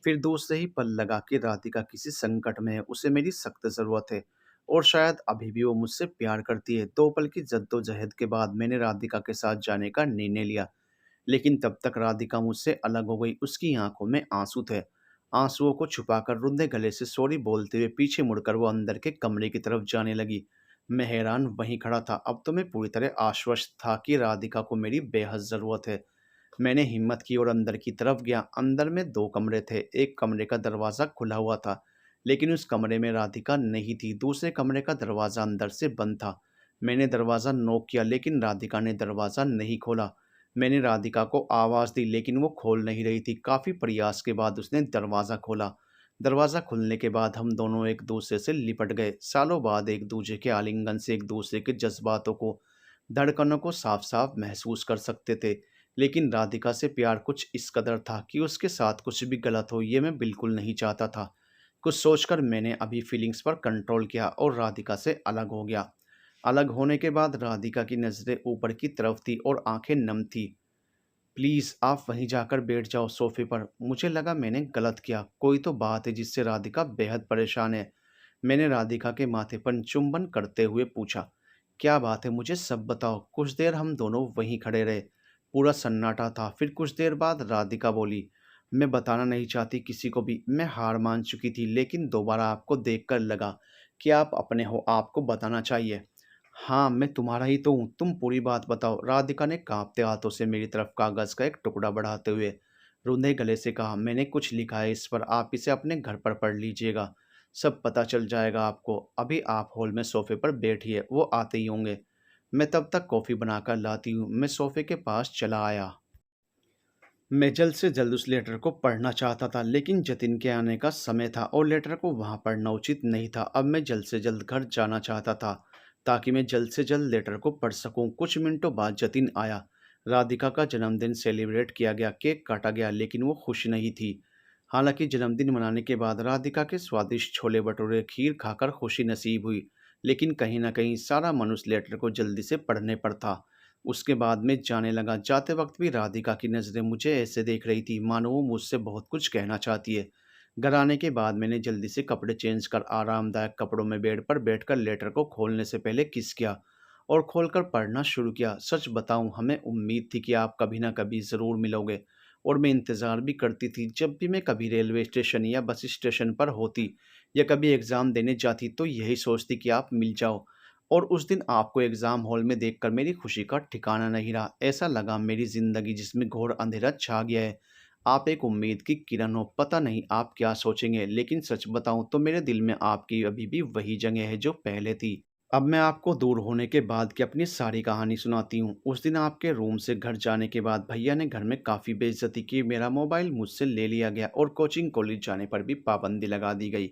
फिर दूसरे ही पल लगा कि राधिका किसी संकट में है, उसे मेरी सख्त ज़रूरत है, और शायद अभी भी वो मुझसे प्यार करती है। 2 पल की जद्दोजहद के बाद मैंने राधिका के साथ जाने का निर्णय लिया, लेकिन तब तक राधिका मुझसे अलग हो गई। उसकी आंखों में आंसू थे। आंसुओं को छुपाकर रुंधे गले से सॉरी बोलते हुए पीछे मुड़कर वो अंदर के कमरे की तरफ जाने लगी। मैं हैरान वहीं खड़ा था। अब तो मैं पूरी तरह आश्वस्त था कि राधिका को मेरी बेहद ज़रूरत है। मैंने हिम्मत की और अंदर की तरफ गया। अंदर में 2 कमरे थे। एक कमरे का दरवाज़ा खुला हुआ था, लेकिन उस कमरे में राधिका नहीं थी। दूसरे कमरे का दरवाज़ा अंदर से बंद था। मैंने दरवाज़ा नॉक किया, लेकिन राधिका ने दरवाज़ा नहीं खोला। मैंने राधिका को आवाज़ दी, लेकिन वो खोल नहीं रही थी। काफ़ी प्रयास के बाद उसने दरवाज़ा खोला। दरवाज़ा खुलने के बाद हम दोनों एक दूसरे से लिपट गए। सालों बाद एक दूसरे के आलिंगन से एक दूसरे के जज्बातों को, धड़कनों को साफ-साफ महसूस कर सकते थे। लेकिन राधिका से प्यार कुछ इस कदर था कि उसके साथ कुछ भी गलत हो, ये मैं बिल्कुल नहीं चाहता था। कुछ सोचकर मैंने अभी फीलिंग्स पर कंट्रोल किया और राधिका से अलग हो गया। अलग होने के बाद राधिका की नज़रें ऊपर की तरफ थी और आंखें नम थी। प्लीज़ आप वहीं जाकर बैठ जाओ सोफ़े पर। मुझे लगा मैंने गलत किया। कोई तो बात है जिससे राधिका बेहद परेशान है। मैंने राधिका के माथे पर चुंबन करते हुए पूछा, क्या बात है, मुझे सब बताओ। कुछ देर हम दोनों वहीं खड़े रहे। पूरा सन्नाटा था। फिर कुछ देर बाद राधिका बोली, मैं बताना नहीं चाहती किसी को भी। मैं हार मान चुकी थी, लेकिन दोबारा आपको देखकर लगा कि आप अपने हो, आपको बताना चाहिए। हाँ, मैं तुम्हारा ही तो हूँ, तुम पूरी बात बताओ। राधिका ने कांपते हाथों से मेरी तरफ कागज़ का एक टुकड़ा बढ़ाते हुए रूंधे गले से कहा, मैंने कुछ लिखा है इस पर, आप इसे अपने घर पर पढ़ लीजिएगा। सब पता चल जाएगा आपको। अभी आप हॉल में सोफ़े पर बैठिए, वो आते ही होंगे। मैं तब तक कॉफ़ी बनाकर लाती हूँ। मैं सोफ़े के पास चला आया। मैं जल्द से जल्द उस लेटर को पढ़ना चाहता था, लेकिन जतिन के आने का समय था और लेटर को वहाँ पढ़ना उचित नहीं था। अब मैं जल्द से जल्द घर जाना चाहता था, ताकि मैं जल्द से जल्द लेटर को पढ़ सकूँ। कुछ मिनटों बाद जतिन आया। राधिका का जन्मदिन सेलिब्रेट किया गया, केक काटा गया, लेकिन वो खुश नहीं थी। हालांकि जन्मदिन मनाने के बाद राधिका के स्वादिष्ट छोले भटूरे खीर खाकर खुशी नसीब हुई, लेकिन कहीं न कहीं सारा मन उस लेटर को जल्दी से पढ़ने पर था। उसके बाद मैं जाने लगा। जाते वक्त भी राधिका की नज़रें मुझे ऐसे देख रही थी मानो वो मुझसे बहुत कुछ कहना चाहती है। घर आने के बाद मैंने जल्दी से कपड़े चेंज कर आरामदायक कपड़ों में बेड पर बैठकर लेटर को खोलने से पहले किस किया और खोलकर पढ़ना शुरू किया। सच बताऊं, हमें उम्मीद थी कि आप कभी ना कभी ज़रूर मिलोगे और मैं इंतज़ार भी करती थी। जब भी मैं कभी रेलवे स्टेशन या बस स्टेशन पर होती या कभी एग्ज़ाम देने जाती तो यही सोचती कि आप मिल जाओ। और उस दिन आपको एग्ज़ाम हॉल में देखकर मेरी खुशी का ठिकाना नहीं रहा। ऐसा लगा मेरी ज़िंदगी जिसमें घोर अंधेरा छा गया है। आप एक उम्मीद की किरण हो, पता नहीं आप क्या सोचेंगे, लेकिन सच बताऊँ तो मेरे दिल में आपकी अभी भी वही जगह है जो पहले थी। अब मैं आपको दूर होने के बाद की अपनी सारी कहानी सुनाती हूँ। उस दिन आपके रूम से घर जाने के बाद भैया ने घर में काफ़ी बेइज्जती की। मेरा मोबाइल मुझसे ले लिया गया और कोचिंग कॉलेज जाने पर भी पाबंदी लगा दी गई।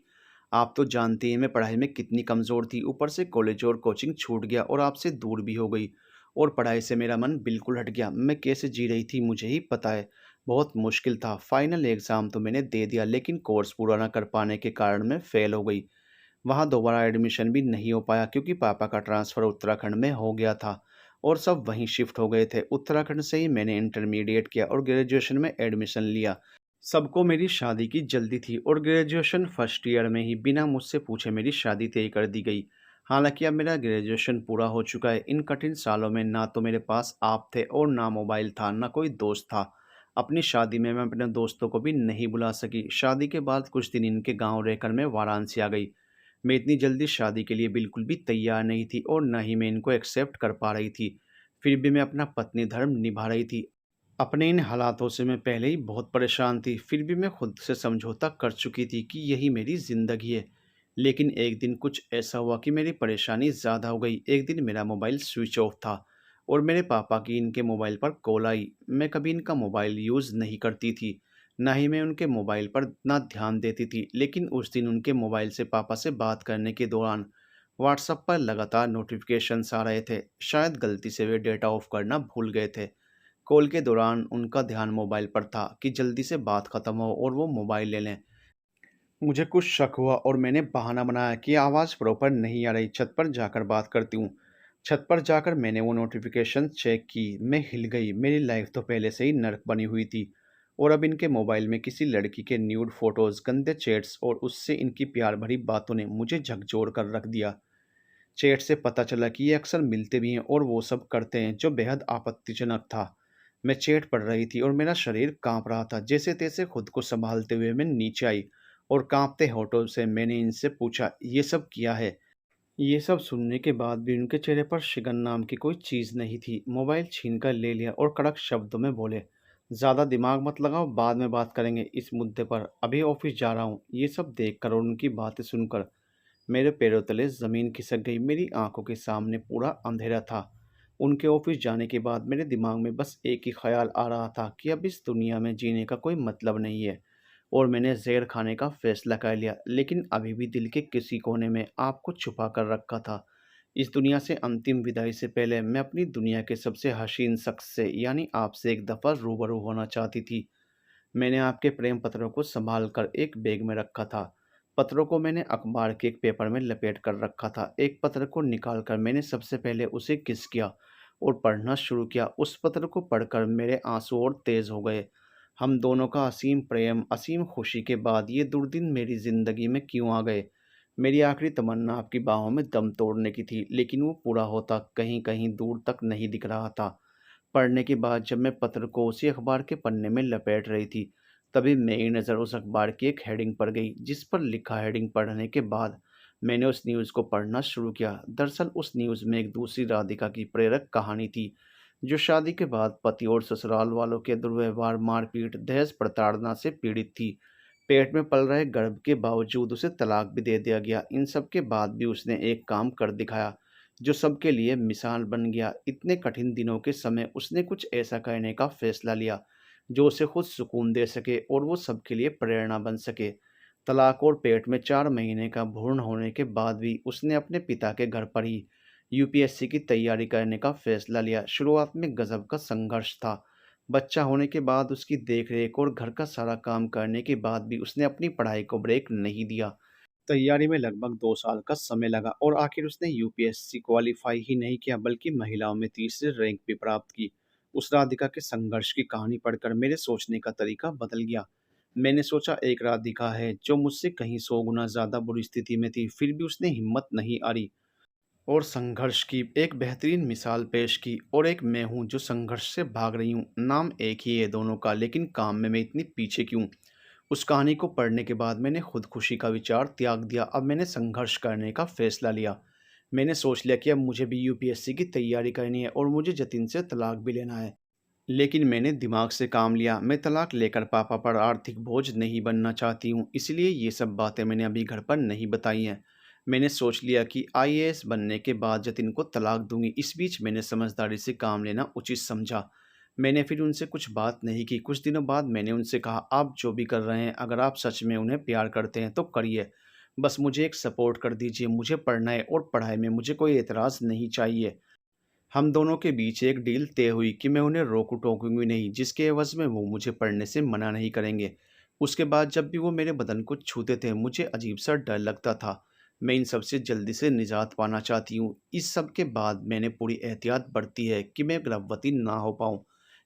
आप तो जानती हैं मैं पढ़ाई में कितनी कमज़ोर थी, ऊपर से कॉलेज और कोचिंग छूट गया और आपसे दूर भी हो गई और पढ़ाई से मेरा मन बिल्कुल हट गया। मैं कैसे जी रही थी मुझे ही पता है, बहुत मुश्किल था। फाइनल एग्ज़ाम तो मैंने दे दिया, लेकिन कोर्स पूरा ना कर पाने के कारण मैं फ़ेल हो गई। वहाँ दोबारा एडमिशन भी नहीं हो पाया क्योंकि पापा का ट्रांसफ़र उत्तराखंड में हो गया था और सब वहीं शिफ्ट हो गए थे। उत्तराखंड से ही मैंने इंटरमीडिएट किया और ग्रेजुएशन में एडमिशन लिया। सबको मेरी शादी की जल्दी थी और ग्रेजुएशन फर्स्ट ईयर में ही बिना मुझसे पूछे मेरी शादी तय कर दी गई। हालांकि अब मेरा ग्रेजुएशन पूरा हो चुका है। इन कठिन सालों में ना तो मेरे पास आप थे और ना मोबाइल था, ना कोई दोस्त था। अपनी शादी में मैं अपने दोस्तों को भी नहीं बुला सकी। शादी के बाद कुछ दिन इनके गांव रहकर मैं वाराणसी आ गई। मैं इतनी जल्दी शादी के लिए बिल्कुल भी तैयार नहीं थी और ना ही मैं इनको एक्सेप्ट कर पा रही थी। फिर भी मैं अपना पत्नी धर्म निभा रही थी। अपने इन हालातों से मैं पहले ही बहुत परेशान थी, फिर भी मैं खुद से समझौता कर चुकी थी कि यही मेरी ज़िंदगी है। लेकिन एक दिन कुछ ऐसा हुआ कि मेरी परेशानी ज़्यादा हो गई। एक दिन मेरा मोबाइल स्विच ऑफ था और मेरे पापा की इनके मोबाइल पर कॉल आई। मैं कभी इनका मोबाइल यूज़ नहीं करती थी, ना ही मैं उनके मोबाइल पर इतना ध्यान देती थी। लेकिन उस दिन उनके मोबाइल से पापा से बात करने के दौरान व्हाट्सएप पर लगातार नोटिफिकेशंस आ रहे थे। शायद गलती से वे डेटा ऑफ करना भूल गए थे। कॉल के दौरान उनका ध्यान मोबाइल पर था कि जल्दी से बात खत्म हो और वो मोबाइल ले लें। मुझे कुछ शक हुआ और मैंने बहाना बनाया कि आवाज़ प्रॉपर नहीं आ रही, छत पर जाकर बात करती हूँ। छत पर जाकर मैंने वो नोटिफिकेशन चेक की। मैं हिल गई। मेरी लाइफ तो पहले से ही नर्क बनी हुई थी और अब इनके मोबाइल में किसी लड़की के न्यूड फोटोज़, गंदे चैट्स और उससे इनकी प्यार भरी बातों ने मुझे झकझोर कर रख दिया। चैट से पता चला कि ये अक्सर मिलते भी हैं और वो सब करते हैं जो बेहद आपत्तिजनक था। मैं चैट पढ़ रही थी और मेरा शरीर कांप रहा था। जैसे तैसे खुद को संभालते हुए मैं नीचे आई और कांपते होठों से मैंने इनसे पूछा, ये सब किया है? ये सब सुनने के बाद भी उनके चेहरे पर शिकन नाम की कोई चीज़ नहीं थी। मोबाइल छीन कर ले लिया और कड़क शब्दों में बोले, ज़्यादा दिमाग मत लगाओ, बाद में बात करेंगे इस मुद्दे पर, अभी ऑफिस जा रहा हूँ। ये सब देखकर और उनकी बातें सुनकर मेरे पैरों तले ज़मीन खिसक गई। मेरी आंखों के सामने पूरा अंधेरा था। उनके ऑफिस जाने के बाद मेरे दिमाग में बस एक ही ख्याल आ रहा था कि अब इस दुनिया में जीने का कोई मतलब नहीं है और मैंने ज़हर खाने का फैसला कर लिया। लेकिन अभी भी दिल के किसी कोने में आपको छुपा कर रखा था। इस दुनिया से अंतिम विदाई से पहले मैं अपनी दुनिया के सबसे हसीन शख्स से यानी आपसे एक दफ़ा रूबरू होना चाहती थी। मैंने आपके प्रेम पत्रों को संभाल कर एक बैग में रखा था। पत्रों को मैंने अखबार के एक पेपर में लपेट कर रखा था। एक पत्र को निकाल कर मैंने सबसे पहले उसे किस किया और पढ़ना शुरू किया। उस पत्र को पढ़कर मेरे आंसू और तेज़ हो गए। हम दोनों का असीम प्रेम, असीम खुशी के बाद ये दुर्दिन मेरी ज़िंदगी में क्यों आ गए? मेरी आखिरी तमन्ना आपकी बाहों में दम तोड़ने की थी, लेकिन वो पूरा होता कहीं कहीं दूर तक नहीं दिख रहा था। पढ़ने के बाद जब मैं पत्र को उसी अखबार के पन्ने में लपेट रही थी, तभी मेरी नज़र उस अखबार की एक हेडिंग पर गई, जिस पर लिखा। हेडिंग पढ़ने के बाद मैंने उस न्यूज़ को पढ़ना शुरू किया। दरअसल उस न्यूज़ में एक दूसरी राधिका की प्रेरक कहानी थी, जो शादी के बाद पति और ससुराल वालों के दुर्व्यवहार, मारपीट, दहेज प्रताड़ना से पीड़ित थी। पेट में पल रहे गर्भ के बावजूद उसे तलाक भी दे दिया गया। इन सब के बाद भी उसने एक काम कर दिखाया, जो सबके लिए मिसाल बन गया। इतने कठिन दिनों के समय उसने कुछ ऐसा करने का फैसला लिया, जो उसे खुद सुकून दे सके और वो सबके लिए प्रेरणा बन सके। तलाक और पेट में 4 महीने का भ्रूण होने के बाद भी उसने अपने पिता के घर पर ही यूपीएससी की तैयारी करने का फैसला लिया। शुरुआत में गज़ब का संघर्ष था। बच्चा होने के बाद उसकी देख-रेख और घर का सारा काम करने के बाद भी उसने अपनी पढ़ाई को ब्रेक नहीं दिया। तैयारी में लगभग 2 साल का समय लगा और आखिर उसने यूपीएससी क्वालीफाई ही नहीं किया, बल्कि महिलाओं में तीसरी रैंक भी प्राप्त की। उस राधिका के संघर्ष की कहानी पढ़कर मेरे सोचने का तरीका बदल गया। मैंने सोचा, एक राधिका है जो मुझसे कहीं 100 गुना ज़्यादा बुरी स्थिति में थी, फिर भी उसने हिम्मत नहीं हारी और संघर्ष की एक बेहतरीन मिसाल पेश की। और एक मैं हूँ जो संघर्ष से भाग रही हूँ। नाम एक ही है दोनों का, लेकिन काम में मैं इतनी पीछे क्यों? उस कहानी को पढ़ने के बाद मैंने खुदकुशी का विचार त्याग दिया। अब मैंने संघर्ष करने का फैसला लिया। मैंने सोच लिया कि अब मुझे भी यूपीएससी की तैयारी करनी है और मुझे जतिन से तलाक भी लेना है। लेकिन मैंने दिमाग से काम लिया। मैं तलाक लेकर पापा पर आर्थिक बोझ नहीं बनना चाहती हूँ, इसलिए ये सब बातें मैंने अभी घर पर नहीं बताई हैं। मैंने सोच लिया कि आईएएस बनने के बाद जतिन को तलाक दूंगी। इस बीच मैंने समझदारी से काम लेना उचित समझा। मैंने फिर उनसे कुछ बात नहीं की। कुछ दिनों बाद मैंने उनसे कहा, आप जो भी कर रहे हैं, अगर आप सच में उन्हें प्यार करते हैं तो करिए। बस मुझे एक सपोर्ट कर दीजिए। मुझे पढ़ना है और पढ़ाई में मुझे कोई एतराज़ नहीं चाहिए। हम दोनों के बीच एक डील तय हुई कि मैं उन्हें रोक-टोकूँगी नहीं, जिसके एवज़ में वो मुझे पढ़ने से मना नहीं करेंगे। उसके बाद जब भी वो मेरे बदन को छूते थे, मुझे अजीब-सा डर लगता था। मैं इन सब से जल्दी से निजात पाना चाहती हूँ। इस सब के बाद मैंने पूरी एहतियात बरती है कि मैं गर्भवती ना हो पाऊँ,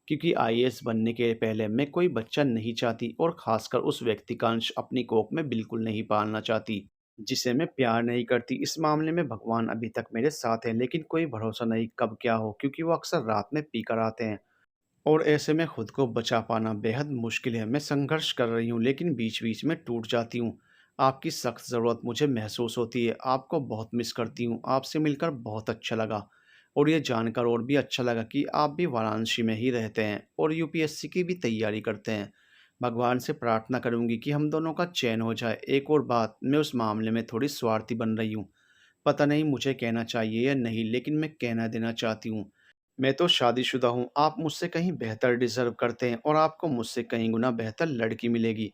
क्योंकि आईएएस बनने के पहले मैं कोई बच्चा नहीं चाहती और ख़ासकर उस व्यक्ति का अंश अपनी कोख में बिल्कुल नहीं पालना चाहती, जिसे मैं प्यार नहीं करती। इस मामले में भगवान अभी तक मेरे साथ हैं, लेकिन कोई भरोसा नहीं कब क्या हो, क्योंकि वो अक्सर रात में पीकर आते हैं और ऐसे में खुद को बचा पाना बेहद मुश्किल है। मैं संघर्ष कर रही हूँ, लेकिन बीच-बीच में टूट जाती हूँ। आपकी सख्त ज़रूरत मुझे महसूस होती है। आपको बहुत मिस करती हूँ। आपसे मिलकर बहुत अच्छा लगा और ये जानकर और भी अच्छा लगा कि आप भी वाराणसी में ही रहते हैं और यूपीएससी की भी तैयारी करते हैं। भगवान से प्रार्थना करूँगी कि हम दोनों का चयन हो जाए। एक और बात, मैं उस मामले में थोड़ी स्वार्थी बन रही हूँ। पता नहीं मुझे कहना चाहिए या नहीं, लेकिन मैं कहना देना चाहती हूँ। मैं तो शादीशुदा हूँ। आप मुझसे कहीं बेहतर डिज़र्व करते हैं और आपको मुझसे कहीं गुना बेहतर लड़की मिलेगी।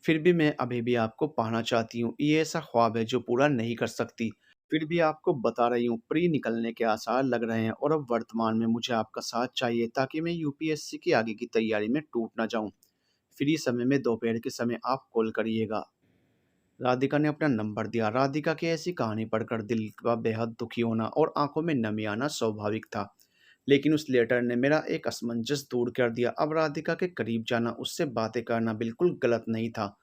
फिर भी मैं अभी भी आपको पाना चाहती हूँ। ये ऐसा ख्वाब है जो पूरा नहीं कर सकती। फिर भी आपको बता रही हूँ, प्री निकलने के आसार लग रहे हैं और अब वर्तमान में मुझे आपका साथ चाहिए, ताकि मैं यूपीएससी की आगे की तैयारी में टूट ना जाऊँ। फ्री समय में दोपहर के समय आप कॉल करिएगा। राधिका ने अपना नंबर दिया। राधिका की ऐसी कहानी पढ़कर दिल का बेहद दुखी होना और आंखों में नमी आना स्वाभाविक था, लेकिन उस लेटर ने मेरा एक असमंजस दूर कर दिया। अब राधिका के करीब जाना, उससे बातें करना बिल्कुल गलत नहीं था।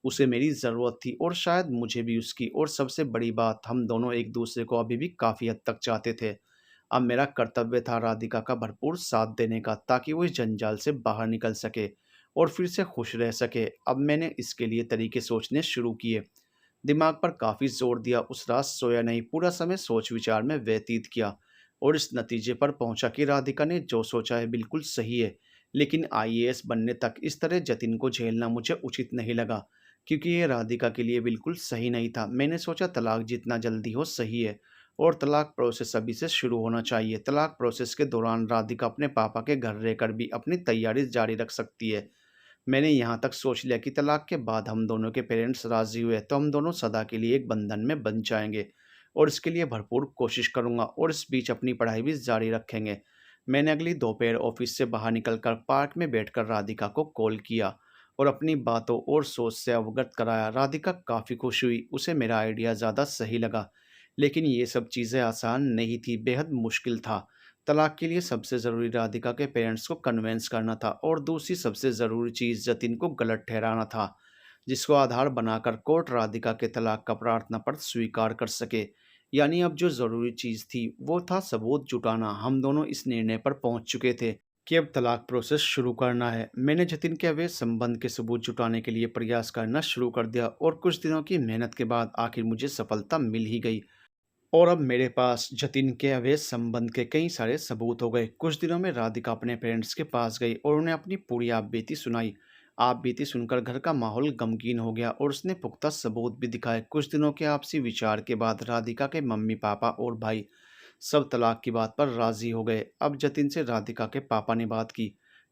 उसे मेरी ज़रूरत थी और शायद मुझे भी उसकी। और सबसे बड़ी बात, हम दोनों एक दूसरे को अभी भी काफ़ी हद तक चाहते थे। अब मेरा कर्तव्य था राधिका का भरपूर साथ देने का, ताकि वो इस जंजाल से बाहर निकल सके और फिर से खुश रह सके। अब मैंने इसके लिए तरीके सोचने शुरू किए। दिमाग पर काफ़ी जोर दिया। उस रात सोया नहीं, पूरा समय सोच विचार में व्यतीत किया और इस नतीजे पर पहुंचा कि राधिका ने जो सोचा है बिल्कुल सही है। लेकिन आईएएस बनने तक इस तरह जतिन को झेलना मुझे उचित नहीं लगा, क्योंकि ये राधिका के लिए बिल्कुल सही नहीं था। मैंने सोचा, तलाक जितना जल्दी हो सही है और तलाक प्रोसेस अभी से शुरू होना चाहिए। तलाक प्रोसेस के दौरान राधिका अपने पापा के घर रहकर भी अपनी तैयारी जारी रख सकती है। मैंने यहाँ तक सोच लिया कि तलाक के बाद हम दोनों के पेरेंट्स राज़ी हुए तो हम दोनों सदा के लिए एक बंधन में बंध जाएंगे और इसके लिए भरपूर कोशिश करूँगा और इस बीच अपनी पढ़ाई भी जारी रखेंगे। मैंने अगली दोपहर ऑफिस से बाहर निकलकर पार्क में बैठकर राधिका को कॉल किया और अपनी बातों और सोच से अवगत कराया। राधिका काफ़ी खुश हुई। उसे मेरा आइडिया ज़्यादा सही लगा, लेकिन ये सब चीज़ें आसान नहीं थी, बेहद मुश्किल था। तलाक के लिए सबसे ज़रूरी राधिका के पेरेंट्स को कन्विंस करना था और दूसरी सबसे ज़रूरी चीज़ जतिन को गलत ठहराना था, जिसको आधार बनाकर कोर्ट राधिका के तलाक का प्रार्थना पत्र स्वीकार कर सके। यानी अब जो ज़रूरी चीज़ थी वो था सबूत जुटाना। हम दोनों इस निर्णय पर पहुंच चुके थे कि अब तलाक प्रोसेस शुरू करना है। मैंने जतिन के अवैध संबंध के सबूत जुटाने के लिए प्रयास करना शुरू कर दिया और कुछ दिनों की मेहनत के बाद आखिर मुझे सफलता मिल ही गई। और अब मेरे पास जतिन के अवैध संबंध के कई सारे सबूत हो गए। कुछ दिनों में राधिका अपने पेरेंट्स के पास गई और उन्हें अपनी पूरी आपबीती सुनाई। आप बीती सुनकर घर का माहौल गमगीन हो गया और उसने पुख्ता सबूत भी दिखाए। कुछ दिनों के आपसी विचार के बाद राधिका के मम्मी पापा और भाई सब तलाक की बात पर राजी हो गए। अब जतिन से राधिका के पापा ने बात की।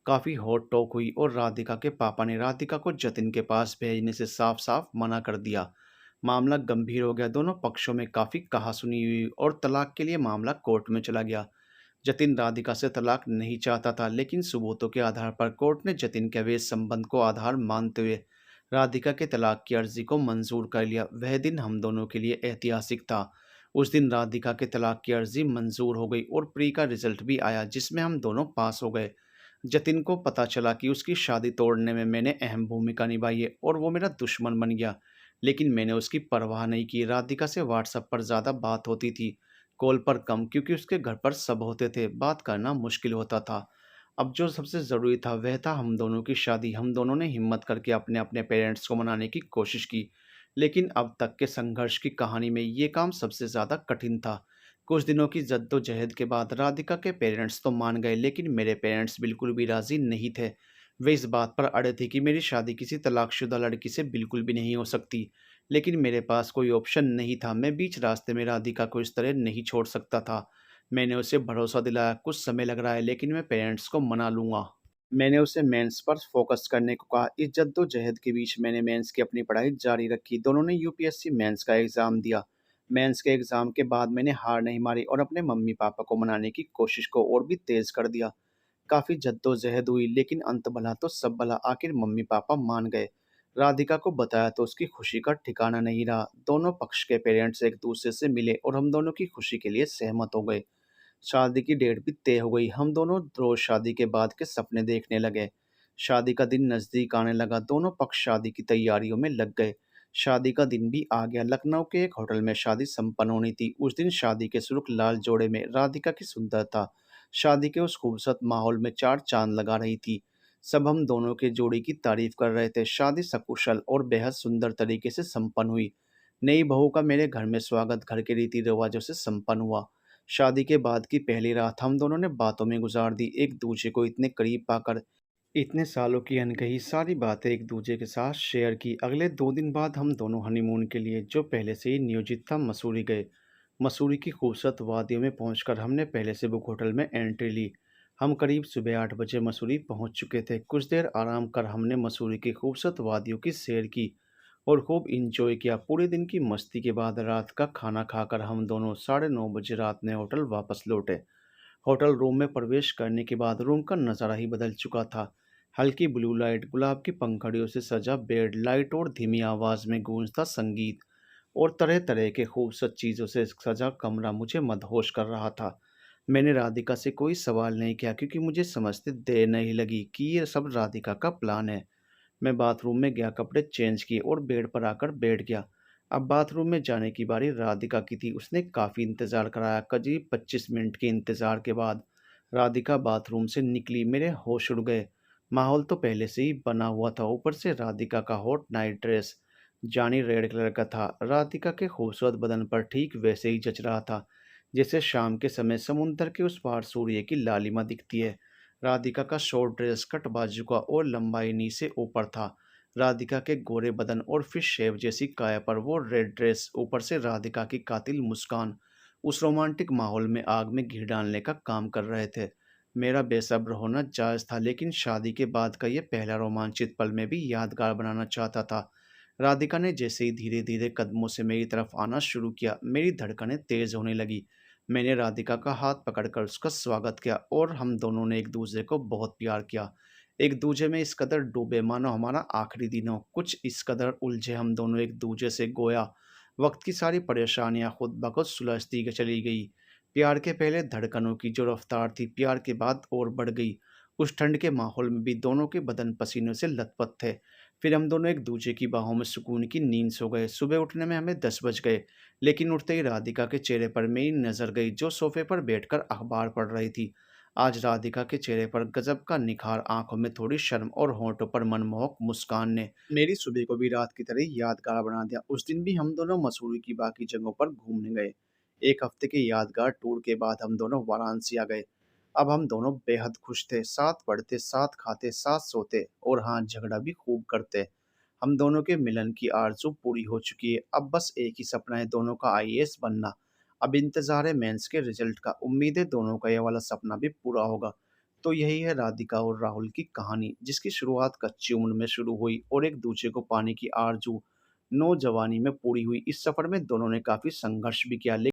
काफी होट टॉक हुई और राधिका के पापा ने राधिका को जतिन के पास भेजने से साफ साफ मना कर दिया। मामला गंभीर हो गया। दोनों पक्षों में काफी कहासुनी हुई और तलाक के लिए मामला कोर्ट में चला गया। जतिन राधिका से तलाक नहीं चाहता था, लेकिन सबूतों के आधार पर कोर्ट ने जतिन के अवैध संबंध को आधार मानते हुए राधिका के तलाक की अर्जी को मंजूर कर लिया। वह दिन हम दोनों के लिए ऐतिहासिक था। उस दिन राधिका के तलाक की अर्जी मंजूर हो गई और प्री का रिजल्ट भी आया, जिसमें हम दोनों पास हो गए। जतिन को पता चला कि उसकी शादी तोड़ने में मैंने अहम भूमिका निभाई है और वो मेरा दुश्मन बन गया, लेकिन मैंने उसकी परवाह नहीं की। राधिका से व्हाट्सएप पर ज़्यादा बात होती थी, कॉल पर कम, क्योंकि उसके घर पर सब होते थे, बात करना मुश्किल होता था। अब जो सबसे ज़रूरी था वह था हम दोनों की शादी। हम दोनों ने हिम्मत करके अपने अपने पेरेंट्स को मनाने की कोशिश की, लेकिन अब तक के संघर्ष की कहानी में ये काम सबसे ज़्यादा कठिन था। कुछ दिनों की जद्दोजहद के बाद राधिका के पेरेंट्स तो मान गए, लेकिन मेरे पेरेंट्स बिल्कुल भी राज़ी नहीं थे। वे इस बात पर अड़े थे कि मेरी शादी किसी तलाकशुदा लड़की से बिल्कुल भी नहीं हो सकती, लेकिन मेरे पास कोई ऑप्शन नहीं था। मैं बीच रास्ते में राधिका को इस तरह नहीं छोड़ सकता था। मैंने उसे भरोसा दिलाया, कुछ समय लग रहा है लेकिन मैं पेरेंट्स को मना लूँगा। मैंने उसे मेंस पर फोकस करने को कहा। इस जद्दोजहद के बीच मैंने मेंस की अपनी पढ़ाई जारी रखी। दोनों ने यूपीएससी मेंस का एग्ज़ाम दिया। मेंस के एग्ज़ाम के बाद मैंने हार नहीं मारी और अपने मम्मी-पापा को मनाने की कोशिश को और भी तेज़ कर दिया। काफ़ी जद्दोजहद हुई, लेकिन अंत भला तो सब भला, आखिर मम्मी-पापा मान गए। राधिका को बताया तो उसकी खुशी का ठिकाना नहीं रहा। दोनों पक्ष के पेरेंट्स एक-दूसरे से मिले और हम दोनों की खुशी के लिए सहमत हो गए। शादी की डेट भी तय हो गई। हम दोनों रोज शादी के बाद के सपने देखने लगे। शादी का दिन नज़दीक आने लगा। दोनों पक्ष शादी की तैयारियों में लग गए। शादी का दिन भी आ गया। लखनऊ के एक होटल में शादी संपन्न होनी थी। उस दिन शादी के सुर्ख लाल जोड़े में राधिका की सुंदरता शादी के उस खूबसूरत माहौल में चार चांद लगा रही थी। सब हम दोनों के जोड़ी की तारीफ कर रहे थे। शादी सकुशल और बेहद सुंदर तरीके से संपन्न हुई। नई बहू का मेरे घर में स्वागत घर के रीति रिवाजों से संपन्न हुआ। शादी के बाद की पहली रात हम दोनों ने बातों में गुजार दी। एक दूसरे को इतने करीब पाकर इतने सालों की अनकही सारी बातें एक दूसरे के साथ शेयर की। अगले 2 दिन बाद हम दोनों हनीमून के लिए, जो पहले से ही नियोजित था, मसूरी गए। मसूरी की खूबसूरत वादियों में पहुंचकर हमने पहले से बुक होटल में एंट्री ली। हम करीब सुबह 8 बजे मसूरी पहुंच चुके थे। कुछ देर आराम कर हमने मसूरी की खूबसूरत वादियों की सैर की और खूब इंजॉय किया। पूरे दिन की मस्ती के बाद रात का खाना खाकर हम दोनों 9:30 बजे रात में होटल वापस लौटे। होटल रूम में प्रवेश करने के बाद रूम का नज़ारा ही बदल चुका था। हल्की ब्लू लाइट, गुलाब की पंखड़ियों से सजा बेड, लाइट और धीमी आवाज़ में गूंजता संगीत और तरह तरह के खूबसूरत चीज़ों से सजा कमरा मुझे मदहोश कर रहा था। मैंने राधिका से कोई सवाल नहीं किया, क्योंकि मुझे समझते देर नहीं लगी कि ये सब राधिका का प्लान है। मैं बाथरूम में गया, कपड़े चेंज किए और बेड पर आकर बैठ गया। अब बाथरूम में जाने की बारी राधिका की थी। उसने काफ़ी इंतज़ार कराया। करीब 25 मिनट के इंतज़ार के बाद राधिका बाथरूम से निकली। मेरे होश उड़ गए। माहौल तो पहले से ही बना हुआ था, ऊपर से राधिका का हॉट नाइट ड्रेस जानी रेड कलर का था। राधिका के खूबसूरत बदन पर ठीक वैसे ही जच रहा था जैसे शाम के समय समुंदर के उस पार सूर्य की लालिमा दिखती है। राधिका का शॉर्ट ड्रेस कट बाजू का और लंबाई नी से ऊपर था। राधिका के गोरे बदन और फिश शेव जैसी काया पर वो रेड ड्रेस, ऊपर से राधिका की कातिल मुस्कान उस रोमांटिक माहौल में आग में घी डालने का काम कर रहे थे। मेरा बेसब्र होना जायज़ था, लेकिन शादी के बाद का ये पहला रोमांचित पल मैं भी यादगार बनाना चाहता था। राधिका ने जैसे ही धीरे धीरे कदमों से मेरी तरफ आना शुरू किया, मेरी धड़कनें तेज होने लगी। मैंने राधिका का हाथ पकड़कर उसका स्वागत किया और हम दोनों ने एक दूसरे को बहुत प्यार किया। एक दूसरे में इस कदर डूबे मानो हमारा आखिरी दिन हो। कुछ इस कदर उलझे हम दोनों एक दूसरे से, गोया वक्त की सारी परेशानियां खुद ब खुद सुलझती चली गई। प्यार के पहले धड़कनों की जो रफ्तार थी, प्यार के बाद और बढ़ गई। उस ठंड के माहौल में भी दोनों के बदन पसीनों से लथपथ थे। फिर हम दोनों एक दूसरे की बाहों में सुकून की नींद सो गए। सुबह उठने में हमें 10 बज गए, लेकिन उठते ही राधिका के चेहरे पर मेरी नज़र गई, जो सोफे पर बैठकर अखबार पढ़ रही थी। आज राधिका के चेहरे पर गजब का निखार, आंखों में थोड़ी शर्म और होंठों पर मनमोहक मुस्कान ने मेरी सुबह को भी रात की तरह यादगार बना दिया। उस दिन भी हम दोनों मसूरी की बाकी जगहों पर घूमने गए। एक हफ्ते के यादगार टूर के बाद हम दोनों वाराणसी आ गए। अब हम दोनों बेहद खुश थे, साथ पढ़ते, साथ खाते, साथ सोते और हाँ, झगड़ा भी खूब करते। हम दोनों के मिलन की आरज़ू पूरी हो चुकी है, अब बस एक ही सपना है दोनों का आईएएस बनना। अब इंतज़ार है मेंस के रिज़ल्ट का, उम्मीद है दोनों का ये वाला सपना भी पूरा होगा। तो यही है राधिका और राहुल की कहानी, जिसकी शुरुआत कच्ची उम्र में शुरू हुई और एक दूसरे को पाने की आरज़ू नौजवानी में पूरी हुई। इस सफ़र में दोनों ने काफ़ी संघर्ष भी किया, ले